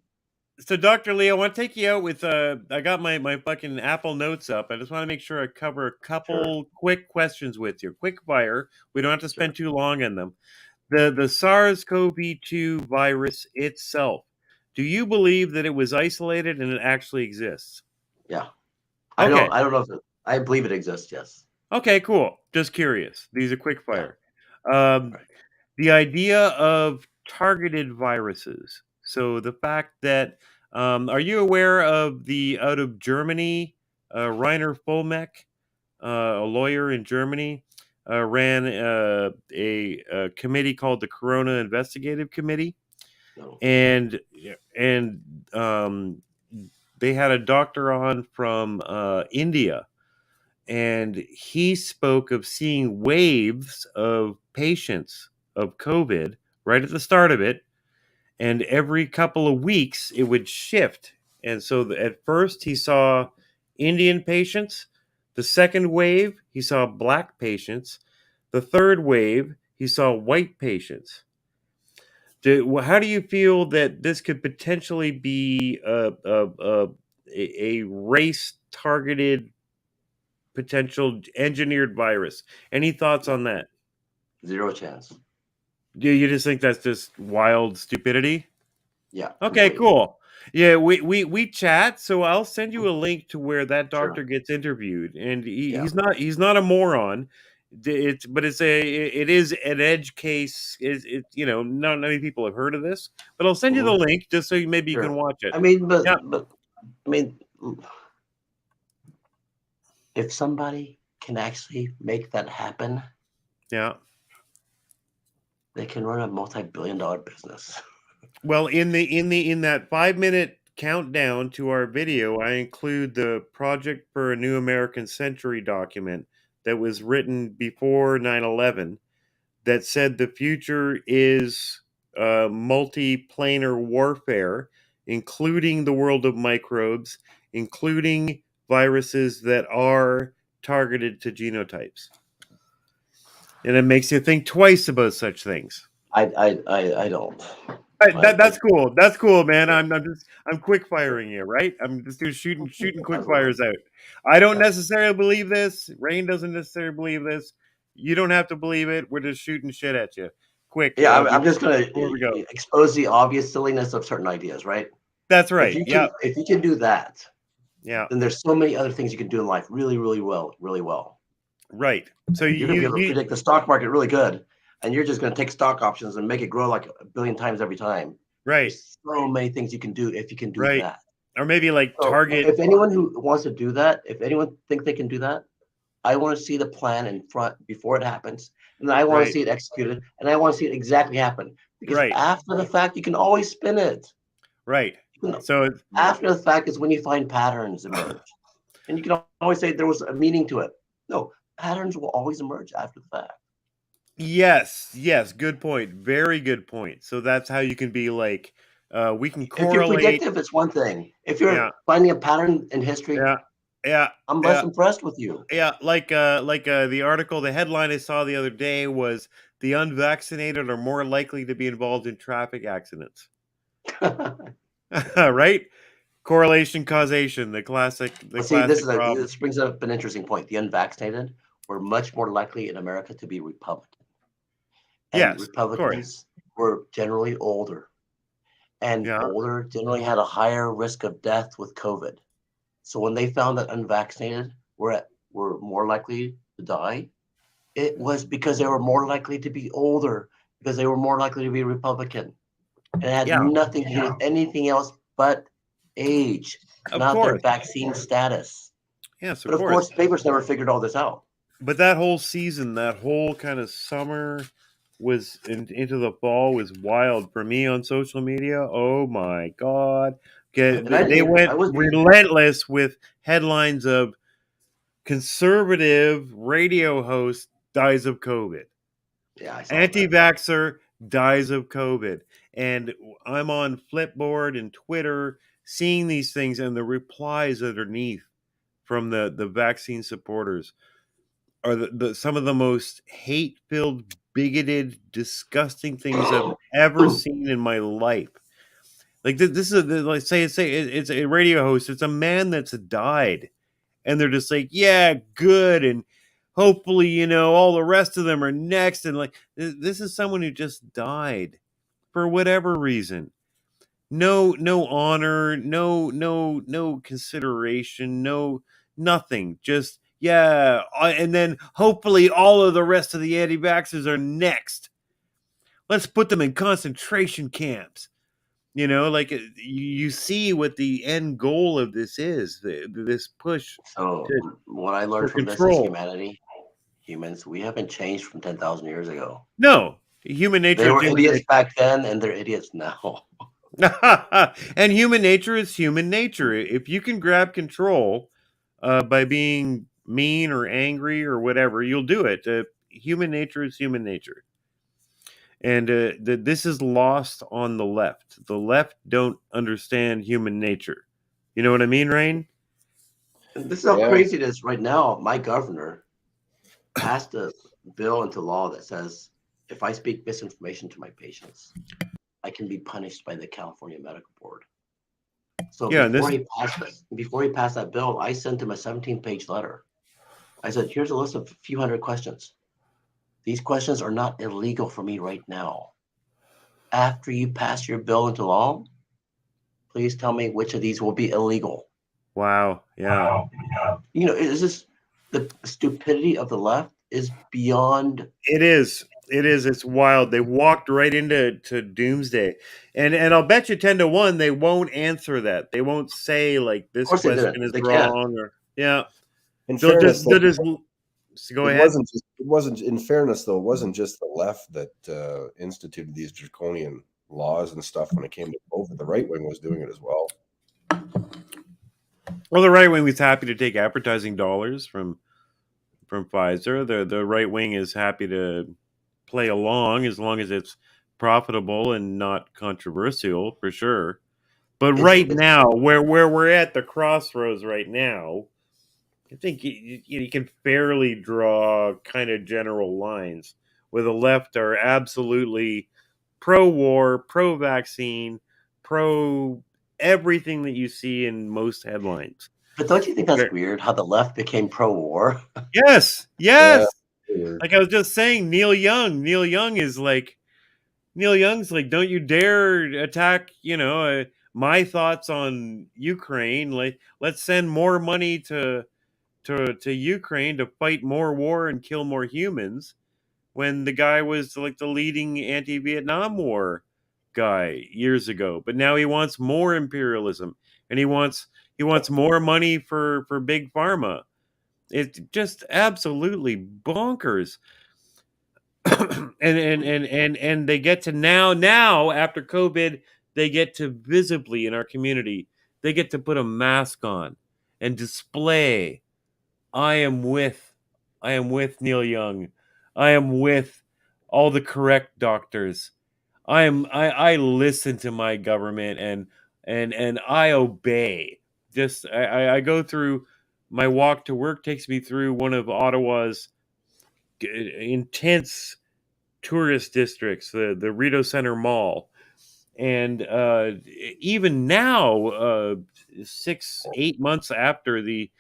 So, Dr. Lee, I want to take you out with I got my fucking Apple Notes up. I just want to make sure I cover a couple quick questions with you. Quick fire. We don't have to spend too long on them. The SARS-CoV-2 virus itself. Do you believe that it was isolated and it actually exists? Yeah. Okay. I don't know if I believe it exists, yes. Okay, cool. Just curious. These are quick fire. Right. The idea of targeted viruses. So the fact that are you aware of out of Germany, Rainer Fulmeck, a lawyer in Germany, ran a committee called the Corona Investigative Committee, No. and um, they had a doctor on from India, and he spoke of seeing waves of patients of COVID right at the start of it, and every couple of weeks it would shift. And so at first he saw Indian patients. The second wave, he saw black patients. The third wave, he saw white patients. How do you feel that this could potentially be a race targeted potential engineered virus? Any thoughts on that? Zero chance. Do you just think that's just wild stupidity? Yeah. Okay, Completely. cool. Yeah, we chat, so I'll send you a link to where that Sure. doctor gets interviewed, and Yeah. he's not a moron. It is an edge case. It not many people have heard of this, but I'll send you the Mhm. link just so maybe you Sure. can watch it. I mean, Yeah, I mean, if somebody can actually make that happen, yeah. they can run a multi-billion-dollar business. Well, in that 5 minute countdown to our video, I include the Project for a New American Century document that was written before 9/11 that said the future is multi-planar warfare, including the world of microbes, including viruses that are targeted to genotypes. And it makes you think twice about such things. I don't. That's cool. That's cool, man. I'm quick firing you, right? I'm just doing shooting quick Absolutely. fires out. I don't Yeah. necessarily believe this. Rain doesn't necessarily believe this. You don't have to believe it. We're just shooting shit at you. Quick. Yeah, I'm just gonna Before we go. expose the obvious silliness of certain ideas, right? That's right. Yeah. If you can do that, Yeah. then there's so many other things you can do in life really, really well. Right. So You're gonna be able to you predict the stock market really good, and you're just gonna take stock options and make it grow like a billion times every time. right. There's so many things you can do if you can do Right. that. Or maybe like So target. if anyone who wants to do that, if anyone thinks they can do that, I want to see the plan in front before it happens, and I want to Right. see it executed, and I want to see it exactly happen. Because Right. after the fact, you can always spin it. Right. You can- So After the fact is when you find patterns emerge, and you can always say there was a meaning to it. No, patterns will always emerge after the fact. yes, good point. Very good point. So that's how you can be like we can If you're correlate. predictive, it's one thing. If you're Yeah. finding a pattern in history, Yeah. Yeah. I'm Yeah. less impressed with you. Yeah, like the article, the headline I saw the other day was the unvaccinated are more likely to be involved in traffic accidents. Right? Correlation, causation, the classic See, problem. this brings up an interesting point. The unvaccinated were much more likely in America to be Republican, and Yes, of course. Republicans were generally older, and Yeah. older generally had a higher risk of death with COVID. So when they found that unvaccinated were more likely to die, it was because they were more likely to be older, because they were more likely to be Republican. And it had Yeah. nothing to do with anything else but age, Of not their course. vaccine status. Yes, But of course, papers never figured all this out. But that whole season, that whole kind of summer was into the fall was wild for me on social media. Oh my god. Okay, they went relentless with headlines of conservative radio host dies of COVID. Yeah, I saw Anti-vaxxer dies of COVID. And I'm on Flipboard and Twitter seeing these things and the replies underneath from the vaccine supporters are some of the most hate-filled, bigoted, disgusting things I've ever seen in my life. Like this is like say it's a radio host. It's a man that's died, and they're just like, yeah, good, and hopefully, all the rest of them are next. And like, this is someone who just died for whatever reason. No honor, no consideration, no nothing. Just yeah, and then hopefully all of the rest of the anti-vaxxers are next. Let's put them in concentration camps. Like you see what the end goal of this is. This push. So what I learned from this is humans, we haven't changed from 10,000 years ago. No, human nature. They were idiots back then, and they're idiots now. And human nature is human nature. If you can grab control by being mean or angry or whatever, you'll do it. Human nature is human nature. And this is lost on the left. The left don't understand human nature. You know what I mean, Rain? This is how crazy it is right now. My governor passed a bill into law that says if I speak misinformation to my patients, I can be punished by the California Medical Board. So Yeah, before he passed that bill, I sent him a 17-page letter. I said, here's a list of a few hundred questions. These questions are not illegal for me right now. After you pass your bill into law, please tell me which of these will be illegal. wow, yeah. You know, is this the stupidity of the left is beyond. It is. It is. It's wild. They walked right into doomsday, and I'll bet you 10 to 1 they won't answer that. They won't say like this Of course they question didn't. is They can't. wrong or yeah. In They'll fairness, just go it ahead. wasn't. In fairness, though, it wasn't just the left that instituted these draconian laws and stuff when it came to COVID. The right wing was doing it as well. Well, the right wing was happy to take advertising dollars from Pfizer. The right wing is happy to play along as long as it's profitable and not controversial, for sure. But right now, where we're at the crossroads right now, I think you can fairly draw kind of general lines where the left are absolutely pro-war, pro-vaccine, pro everything that you see in most headlines. But don't you think that's weird how the left became pro-war? Yes. Yeah. Like I was just saying, Neil Young's like, don't you dare attack, my thoughts on Ukraine. Like, let's send more money to Ukraine to fight more war and kill more humans, when the guy was like the leading anti-Vietnam War guy years ago. But now he wants more imperialism, and he wants more money for Big Pharma. It's just absolutely bonkers. and they get to now after COVID, they get to visibly in our community, they get to put a mask on and display, I am with Neil Young. I am with all the correct doctors. I listen to my government and I obey. Just I go through my walk to work takes me through one of Ottawa's intense tourist districts, the Rideau Center Mall. And even now, 6-8 months after the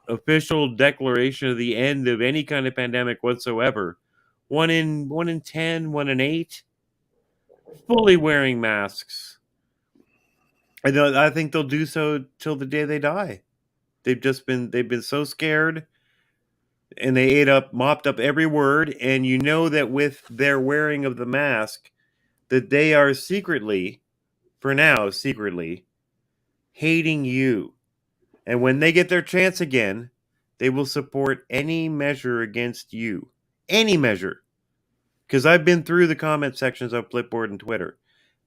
official declaration of the end of any kind of pandemic whatsoever, 1 in 10, 1 in 8, fully wearing masks. And I think they'll do so till the day they die. They've been so scared, and they mopped up every word. And you know that with their wearing of the mask, that they are secretly hating you. And when they get their chance again, they will support any measure against you. Any measure. Because I've been through the comment sections of Flipboard and Twitter.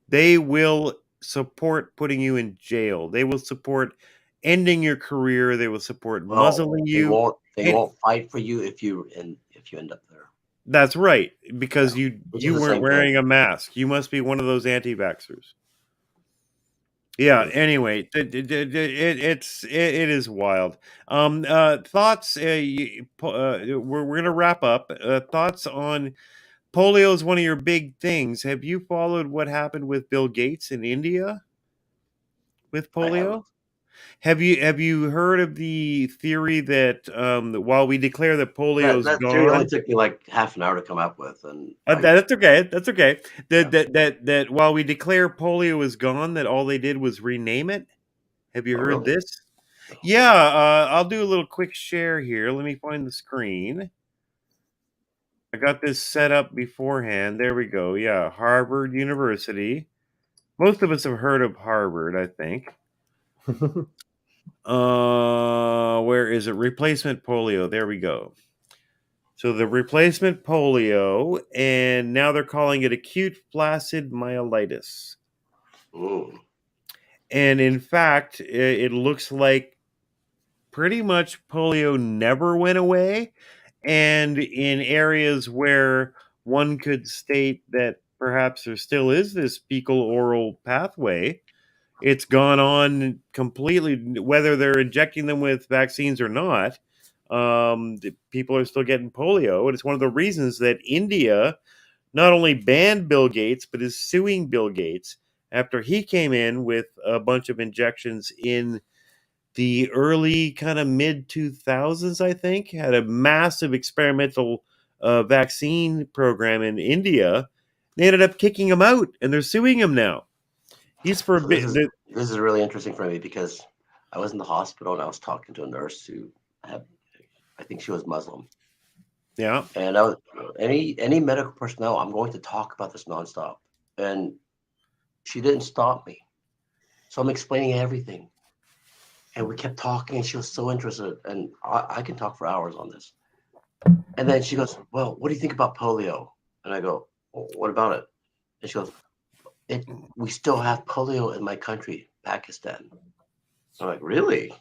They will support putting you in jail. They will support ending your career. They will support muzzling you. They won't fight for you if you end up there. That's right. Because you weren't wearing a mask. You must be one of those anti-vaxxers. Yeah. Anyway, it is wild. Thoughts. We're gonna wrap up. Thoughts on polio is one of your big things. Have you followed what happened with Bill Gates in India with polio? Have you heard of the theory that while we declare that polio is gone, theory only took me like half an hour to come up with, and that's okay. That's okay. That while we declare polio is gone, that all they did was rename it. Have you heard really? this? Yeah, I'll do a little quick share here. Let me find the screen. I got this set up beforehand. There we go. Yeah, Harvard University. Most of us have heard of Harvard, I think. Where is it? Replacement polio. There we go. So the replacement polio, and now they're calling it acute flaccid myelitis. Ooh. And in fact, it looks like pretty much polio never went away. And in areas where one could state that perhaps there still is this fecal oral pathway, it's gone on completely, whether they're injecting them with vaccines or not. People are still getting polio. And it's one of the reasons that India not only banned Bill Gates, but is suing Bill Gates after he came in with a bunch of injections in the early kind of mid 2000s, I think, had a massive experimental vaccine program in India. They ended up kicking him out, and they're suing him now. He's So forbidden. this is really interesting for me because I was in the hospital and I was talking to a nurse who had, I think she was Muslim. Yeah. And I was, any medical personnel, I'm going to talk about this nonstop. And she didn't stop me. So I'm explaining everything. And we kept talking and she was so interested. And I can talk for hours on this. And then she goes, well, what do you think about polio? And I go, well, what about it? And she goes, we still have polio in my country, Pakistan. I'm like, really?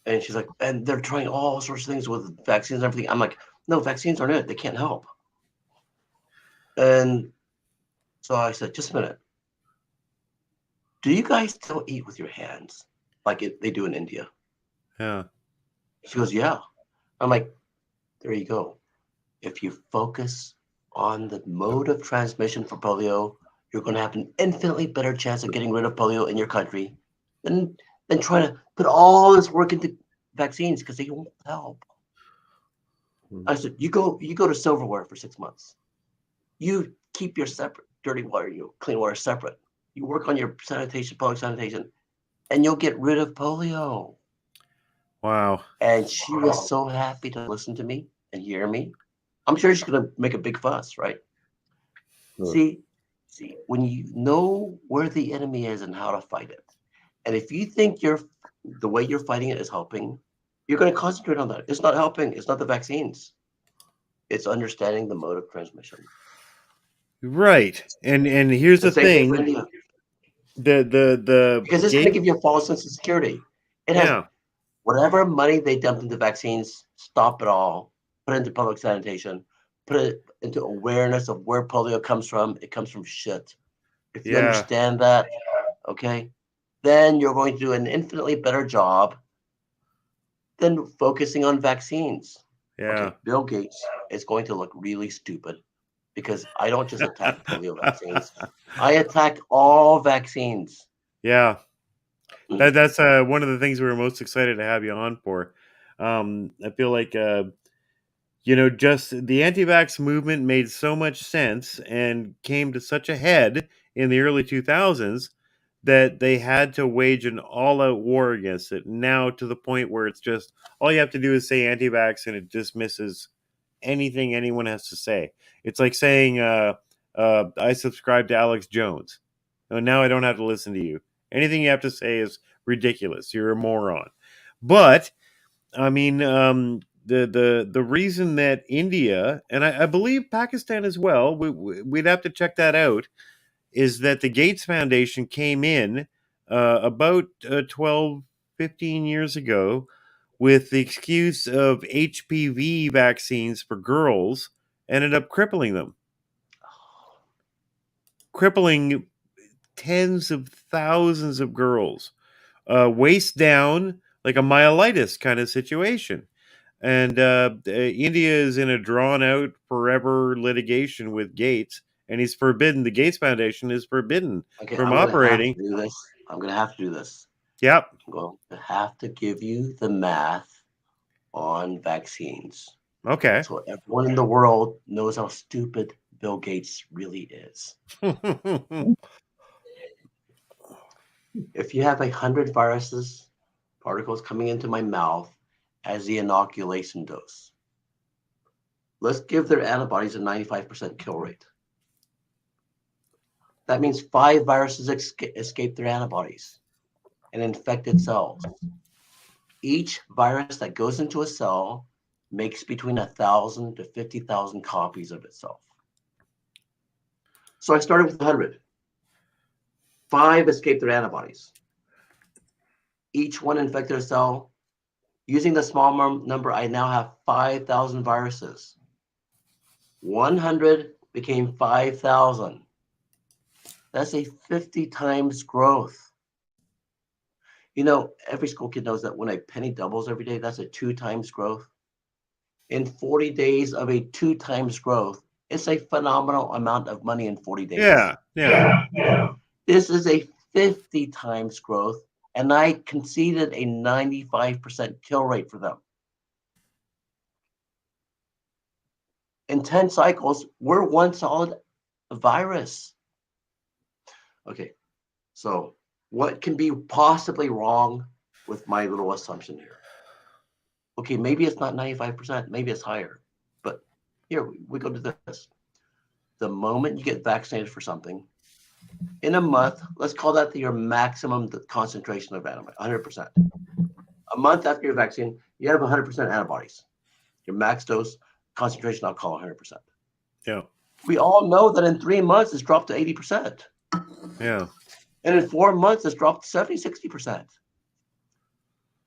And she's like, and they're trying all sorts of things with vaccines and everything. I'm like, no, vaccines aren't it. They can't help. And so I said, just a minute. Do you guys still eat with your hands like they do in India? Yeah. She goes, yeah. I'm like, there you go. If you focus on the mode of transmission for polio, you're going to have an infinitely better chance of getting rid of polio in your country than trying to put all this work into vaccines because they won't help. I said, you go to silverware for 6 months. You keep your separate dirty water, your clean water separate. You work on your sanitation, public sanitation, and you'll get rid of polio. Wow. And she was so happy to listen to me and hear me. I'm sure she's going to make a big fuss, right? See, when you know where the enemy is and how to fight it, and if you think the way you're fighting it is helping, you're going to concentrate on that. It's not helping. It's not the vaccines. It's understanding the mode of transmission. Right. And here's the thing. The because it's going to give you a false sense of security. It has whatever money they dumped into vaccines, stop it all, put it into public sanitation, put it into awareness of where polio comes from. It comes from shit. If you understand that, okay, then you're going to do an infinitely better job than focusing on vaccines. Yeah. Okay, Bill Gates is going to look really stupid because I don't just attack polio vaccines. I attack all vaccines. Yeah. That's one of the things we were most excited to have you on for. I feel like, just the anti-vax movement made so much sense and came to such a head in the early 2000s that they had to wage an all-out war against it. Now to the point where it's just all you have to do is say anti-vax and it dismisses anything anyone has to say. It's like saying I subscribe to Alex Jones. Now I don't have to listen to you. Anything you have to say is ridiculous. You're a moron. But I mean, the reason that India and I believe Pakistan as well, we'd have to check that out, is that the Gates Foundation came in about 12, 15 years ago with the excuse of HPV vaccines for girls, ended up crippling them. Crippling tens of thousands of girls, waist down, like a myelitis kind of situation. And India is in a drawn out forever litigation with Gates, and he's forbidden. The Gates Foundation is forbidden from operating. I'm going to have to do this. Yep. I'm going to have to give you the math on vaccines. Okay. So everyone in the world knows how stupid Bill Gates really is. If you have 100 particles coming into my mouth as the inoculation dose, let's give their antibodies a 95% kill rate. That means 5 viruses escape their antibodies and infected cells. Each virus that goes into a cell makes between 1,000 to 50,000 copies of itself. So I started with 100. 5 escaped their antibodies. Each one infected a cell. Using the small number, I now have 5,000 viruses. 100 became 5,000. That's a 50 times growth. Every school kid knows that when a penny doubles every day, that's a 2 times growth. In 40 days of a 2 times growth, It's a phenomenal amount of money in 40 days. Yeah. This is a 50 times growth, and I conceded a 95% kill rate for them. In 10 cycles, we're one solid virus. Okay, so what can be possibly wrong with my little assumption here? Okay, maybe it's not 95%, maybe it's higher. But here, we go to this. The moment you get vaccinated for something, in a month, let's call that your maximum concentration of antibody, 100%. A month after your vaccine, you have 100% antibodies. Your max dose concentration, I'll call 100%. Yeah. We all know that in 3 months, it's dropped to 80%. Yeah. And in 4 months, it's dropped to 70, 60%.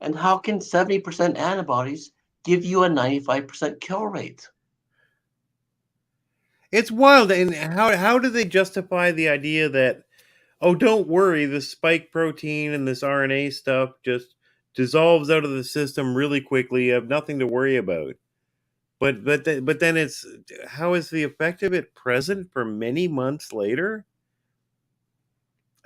And how can 70% antibodies give you a 95% kill rate? It's wild. And how do they justify the idea that, oh, don't worry, the spike protein and this RNA stuff just dissolves out of the system really quickly. You have nothing to worry about. But then it's, how is the effect of it present for many months later?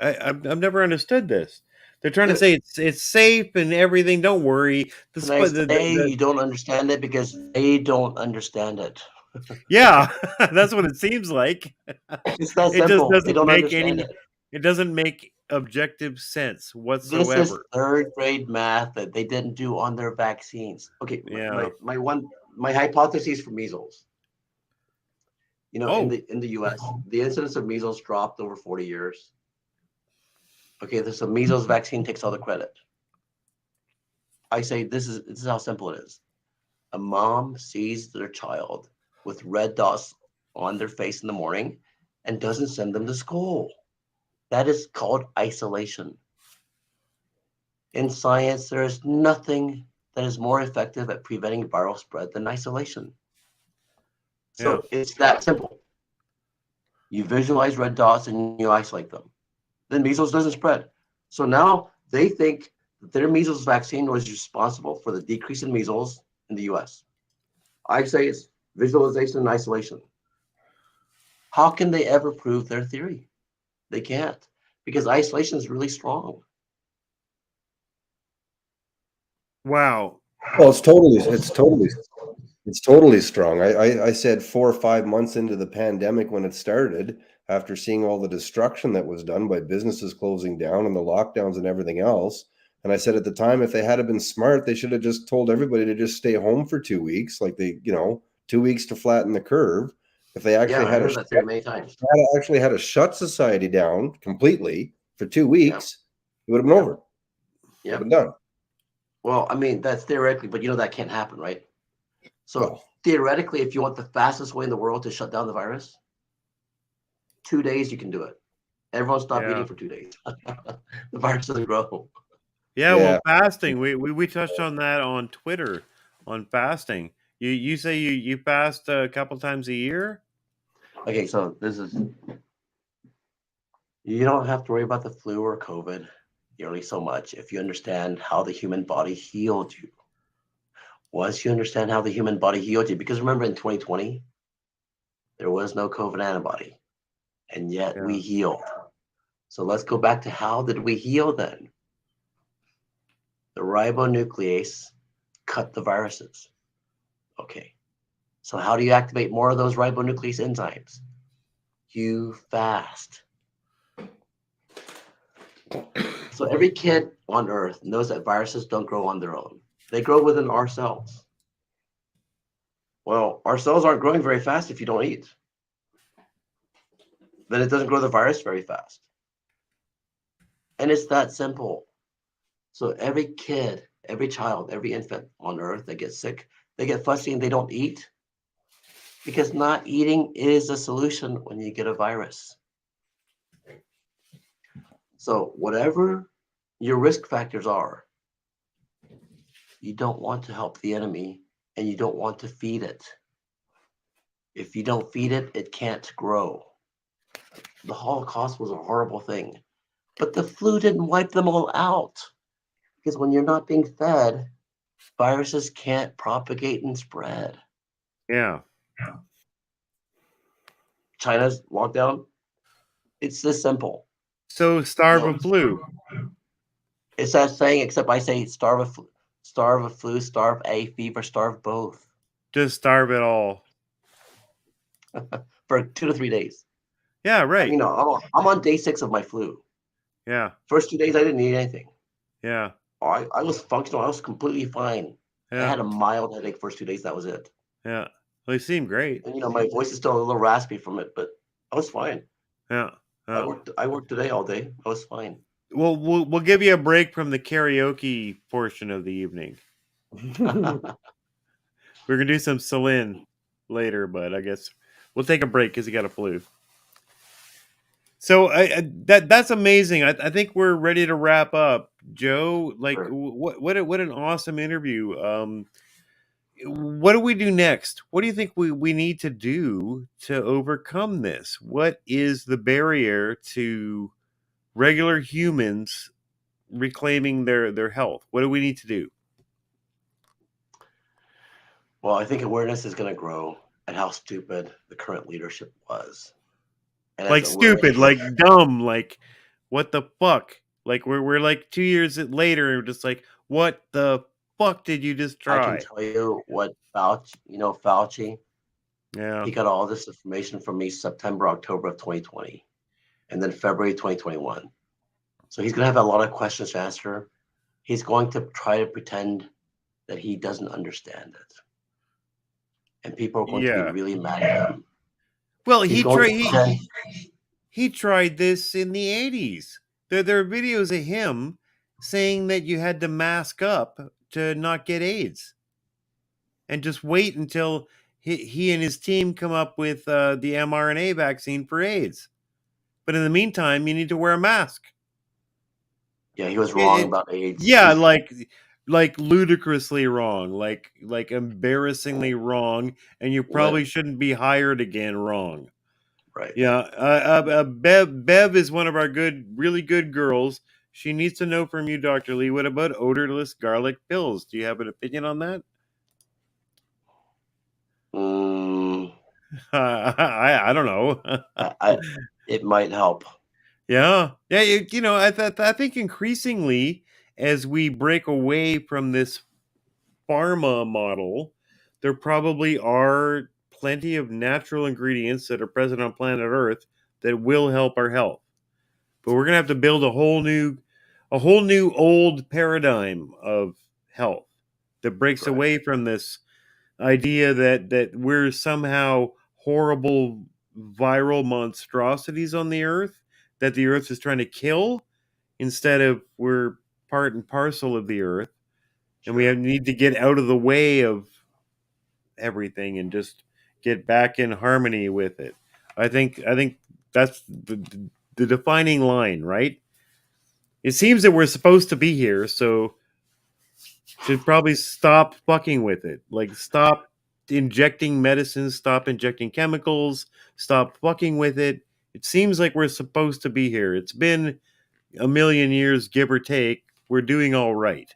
I've never understood this. They're trying to say it's safe and everything. Don't worry. Can I say you don't understand it because they don't understand it? Yeah, that's what it seems like. It's that It just simple. They doesn't don't make understand it. it doesn't make objective sense This is whatsoever. third grade math that they didn't do on their vaccines. Okay, Yeah. my hypothesis for measles. You know, Oh. in the U.S., the incidence of measles dropped over 40 years. Okay, this measles vaccine takes all the credit. I say this is how simple it is. A mom sees their child with red dots on their face in the morning and doesn't send them to school. That is called isolation. In science, there is nothing that is more effective at preventing viral spread than isolation. So it's that simple. You visualize red dots and you isolate them. Then measles doesn't spread. So now they think that their measles vaccine was responsible for the decrease in measles in the US. I say it's visualization and isolation. How can they ever prove their theory? They can't, because isolation is really strong. Wow. Well, it's totally strong. I said 4 or 5 months into the pandemic when it started, after seeing all the destruction that was done by businesses closing down and the lockdowns and everything else. And I said at the time, if they had been smart, they should have just told everybody to just stay home for 2 weeks, like 2 weeks to flatten the curve. If they actually I heard that theory many times. actually had to shut society down completely for 2 weeks, it would have been over. It would have been done. Well, I mean, that's theoretically, but that can't happen, right? So theoretically, if you want the fastest way in the world to shut down the virus, 2 days you can do it. Everyone stop eating for 2 days. The virus doesn't grow. Yeah, well, fasting. We touched on that on Twitter on fasting. You say you fast a couple times a year? Okay, so you don't have to worry about the flu or COVID nearly so much if you understand how the human body healed you. Once you understand how the human body healed you, because remember in 2020, there was no COVID antibody, and yet we healed. So let's go back to how did we heal then? The ribonuclease cut the viruses. Okay, so how do you activate more of those ribonuclease enzymes? You fast. So every kid on Earth knows that viruses don't grow on their own. They grow within our cells. Well, our cells aren't growing very fast if you don't eat. Then it doesn't grow the virus very fast. And it's that simple. So every kid, every child, every infant on Earth that gets sick, they get fussy and they don't eat, because not eating is a solution when you get a virus. So whatever your risk factors are, you don't want to help the enemy and you don't want to feed it. If you don't feed it, it can't grow. The Holocaust was a horrible thing, but the flu didn't wipe them all out, because when you're not being fed, viruses can't propagate and spread. Yeah. China's lockdown. It's this simple. So starve No. of flu. It's that saying, except I say starve of flu, starve a fever, starve both Just starve it all. for 2 to 3 days. Yeah, right. You know, I'm on day 6 of my flu. Yeah, First 2 days, I didn't eat anything. yeah, I was functional. I was completely fine. I yeah, had a mild headache first 2 days. That was it. yeah. Well, they seem great. And my voice is still a little raspy from it, but I was fine. Yeah. I worked today all day. I was fine. Well, we'll give you a break from the karaoke portion of the evening. We're gonna do some Celine later, but I guess we'll take a break because you got a flu. So that's amazing. I think we're ready to wrap up, Joe. Like, Sure. what an awesome interview. What do we do next? What do you think we need to do to overcome this? What is the barrier to regular humans reclaiming their health? What do we need to do? Well, I think awareness is going to grow at how stupid the current leadership was. And Like as awareness stupid, like dumb, like what the fuck? Like we're like 2 years later and we're just like, what the fuck did you just I try? can tell you what Fauci, Yeah. he got all this information from me September, October of 2020, and then February 2021. So he's going to have a lot of questions to answer. He's going to try to pretend that he doesn't understand it. And people are going to be really mad at him. Well, He's going to pretend. he tried this in the 80s. There are videos of him saying that you had to mask up to not get AIDS. And just wait until he and his team come up with the mRNA vaccine for AIDS. But in the meantime, you need to wear a mask. Yeah, he was wrong about AIDS. Yeah, like ludicrously wrong, like embarrassingly wrong, and you probably shouldn't be hired again wrong. Right. Yeah. Bev is one of our really good girls. She needs to know from you, Dr. Lee, what about odorless garlic pills? Do you have an opinion on that? I don't know. It might help. Yeah. I think increasingly as we break away from this pharma model, there probably are plenty of natural ingredients that are present on planet Earth that will help our health. But we're gonna have to build a whole new old paradigm of health that breaks away from this idea that we're somehow horrible viral monstrosities on the earth that the earth is trying to kill, instead of we're part and parcel of the earth. And we need to get out of the way of everything and just get back in harmony with it. I think that's the defining line, right? It seems that we're supposed to be here, so should probably stop fucking with it. Like, stop injecting medicines, stop injecting chemicals, stop fucking with it. It seems like we're supposed to be here. It's been a million years, give or take. We're doing all right.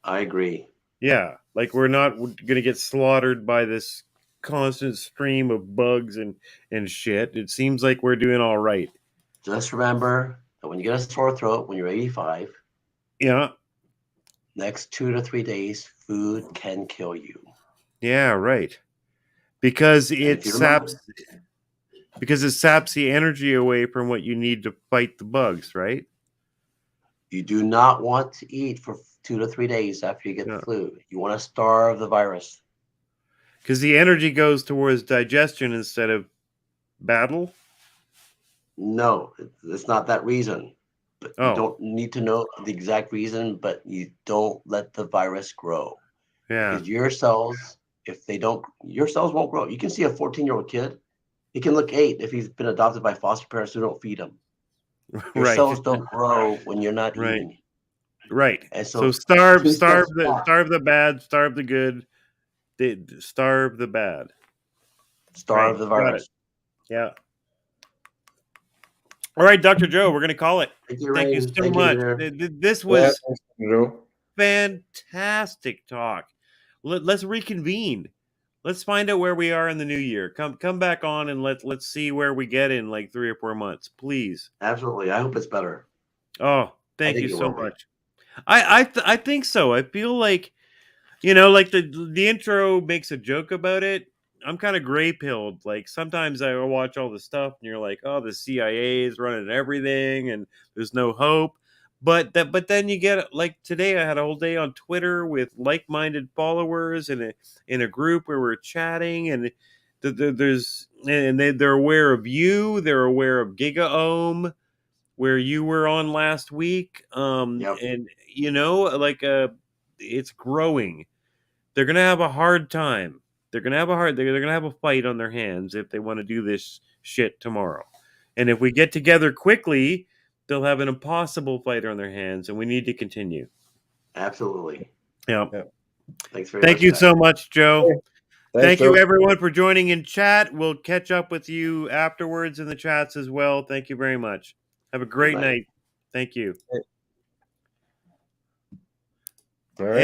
I agree. Yeah, like we're not going to get slaughtered by this constant stream of bugs and shit. It seems like we're doing all right. Just remember that when you get a sore throat when you're 85, yeah, next 2 to 3 days, food can kill you. Yeah, right. Because it saps the energy away from what you need to fight the bugs, right? You do not want to eat for 2 to 3 days after you get the flu. You want to starve the virus. Because the energy goes towards digestion instead of battle? No, it's not that reason. But you don't need to know the exact reason, but you don't let the virus grow. Yeah. Because your cells, your cells won't grow. You can see a 14-year-old kid, he can look 8 if he's been adopted by foster parents who don't feed him. Your cells don't grow when you're not eating. Right. And so starve the bad, starve the good, starve the bad. Starve the virus. Yeah. All right, Dr. Joe, we're going to call it. Thank you so much. This was fantastic talk. Let's reconvene. let's find out where we are in the new year. Come back on and let's see where we get in like 3 or 4 months, please. Absolutely. I hope it's better. Oh, thank think you it so will be. much. I think so. I feel like, like the intro makes a joke about it. I'm kind of gray pilled. Like sometimes I watch all the stuff and you're like, oh, the CIA is running everything and there's no hope. But then you get, like, today I had a whole day on Twitter with like-minded followers in a group where we're chatting, and they're aware of you, they're aware of GigaOhm, where you were on last week. Yep. And it's growing. They're gonna have a hard time. They're gonna have a fight on their hands if they want to do this shit tomorrow. And if we get together quickly, they'll have an impossible fight on their hands, and we need to continue. Absolutely. Yeah. Thanks very much. Thank you Pat. so much, Joe. Hey, thanks, Thank you, Joe. everyone, for joining in chat. We'll catch up with you afterwards in the chats as well. Thank you very much. Have a great Good night. night. Thank you. All right.